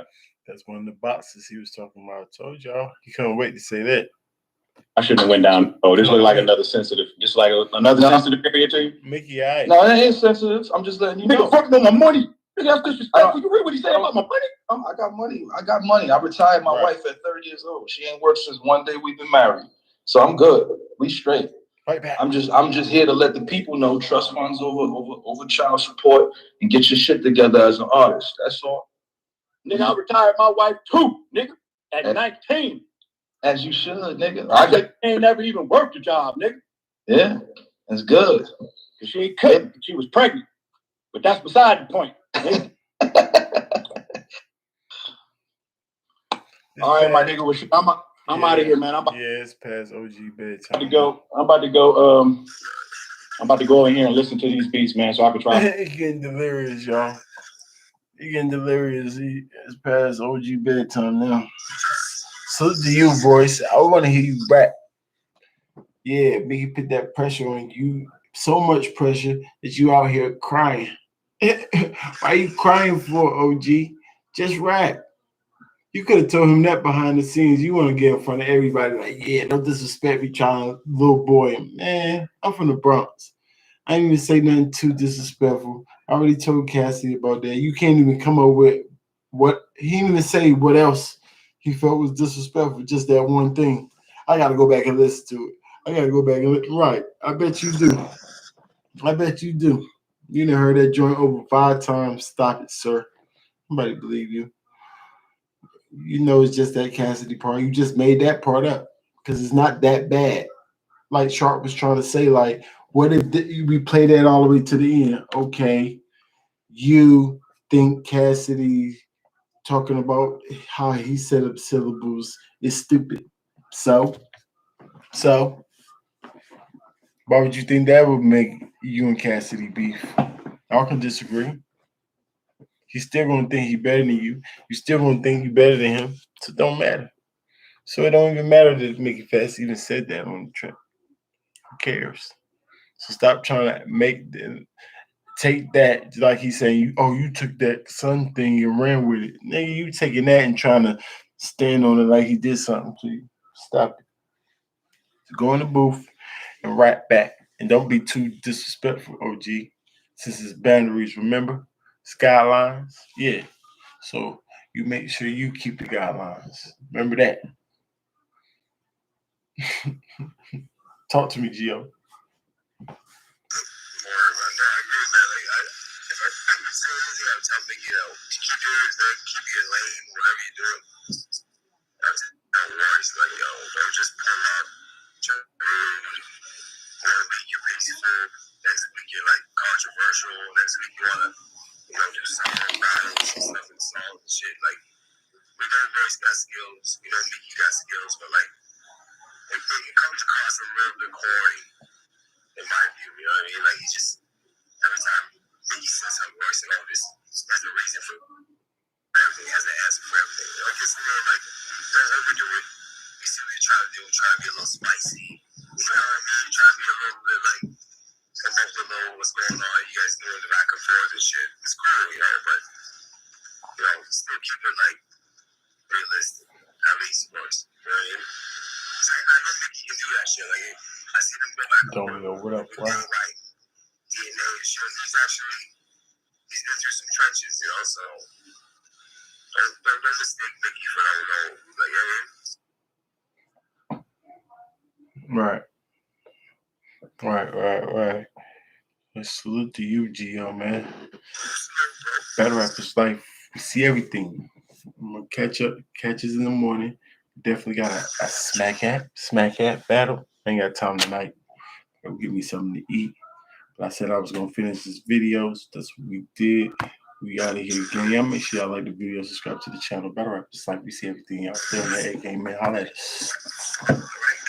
That's one of the boxes he was talking about. I told y'all. You couldn't wait to say that. I shouldn't have went down. Oh, this looked like another sensitive, just like another sensitive area to you. Mickey, all right. No, that ain't sensitive. I'm just letting you know. Nigga, fuck on my money. Nigga, that's disrespectful. You read what he said about my money? I got money. I got money. I retired my wife at 30 years old. She ain't worked since one day we've been married. So I'm good. We straight. Right back. I'm just here to let the people know trust funds over child support and get your shit together as an artist. That's all. Nigga, I retired my wife too, nigga, at 19. As you should, nigga. I ain't never even worked a job, nigga. Yeah, that's good. Cause she couldn't. She was pregnant. But that's beside the point. All right, my nigga. I'm out of here, man. It's past OG bedtime. I'm about to go in here and listen to these beats, man, so I can try. He's getting delirious, y'all. He getting delirious. It's past OG bedtime now. So to you, Royce, I want to hear you rap. Yeah, Biggie put that pressure on you. So much pressure that you out here crying. Why are you crying for, OG? Just rap. You could have told him that behind the scenes. You want to get in front of everybody like, yeah, don't disrespect me, trying to little boy. Man, I'm from the Bronx. I didn't even say nothing too disrespectful. I already told Cassidy about that. You can't even come up with what he didn't even say what else he felt was disrespectful. Just that one thing. I got to go back and listen to it. Right. I bet you do. You done heard that joint over 5 times. Stop it, sir. Nobody believe you. You know it's just that Cassidy part. You just made that part up because it's not that bad. Like Sharp was trying to say, like, what if we play that all the way to the end? Okay, you think Cassidy talking about how he set up syllables is stupid. So why would you think that would make you and Cassidy beef? I can disagree. He's still gonna think he's better than you. You still gonna think you're better than him. So it don't matter. So it don't even matter that Mickey Factz even said that on the trip. Who cares? So stop trying to take that like he's saying. You took that son thing and ran with it. Nigga, you taking that and trying to stand on it like he did something to you. Stop it. So go in the booth and rap back. And don't be too disrespectful, OG. Since it's boundaries, remember? Skylines. Yeah. So you make sure you keep the guidelines. Remember that. Talk to me, Gio. Keep your lane, whatever you do. That's it. Don't worry, like, yo, don't just pull up. One week you're peaceful, next week you're like controversial, next week you wanna, do something violence and stuff and songs and shit. Like, we know Royce got skills, we know Mickey got skills, but like, it comes across a little bit corny, in my view, you know what I mean? Like, he just, every time Mickey says something, Royce and all this, that's the reason for everything, has an answer for everything. Like, it's a little like, don't overdo it. We see what you're trying to do, try to be a little spicy. You know what I mean? Try to be a little bit like, come up with a little what's going on, you guys doing the back and forth and shit. It's cool, but, still keep it like, realistic. At least, of course. You know what I mean? It's like, I know Mickey can do that shit. Like, I see them go back and Don't know what up, right? DNA and shit. He's been through some trenches, so don't mistake Mickey for that, like, you know what I mean? Right. Let's salute to you, Gio, man. Better at this life. We see everything. I'm gonna catches in the morning. Definitely got a smack hat battle. Ain't got time tonight. Go give me something to eat. But I said I was gonna finish this videos. That's what we did. We out of here again. Y'all make sure y'all like the video, subscribe to the channel. Better rap just like we see everything y'all still in the A game, man. Holla at us.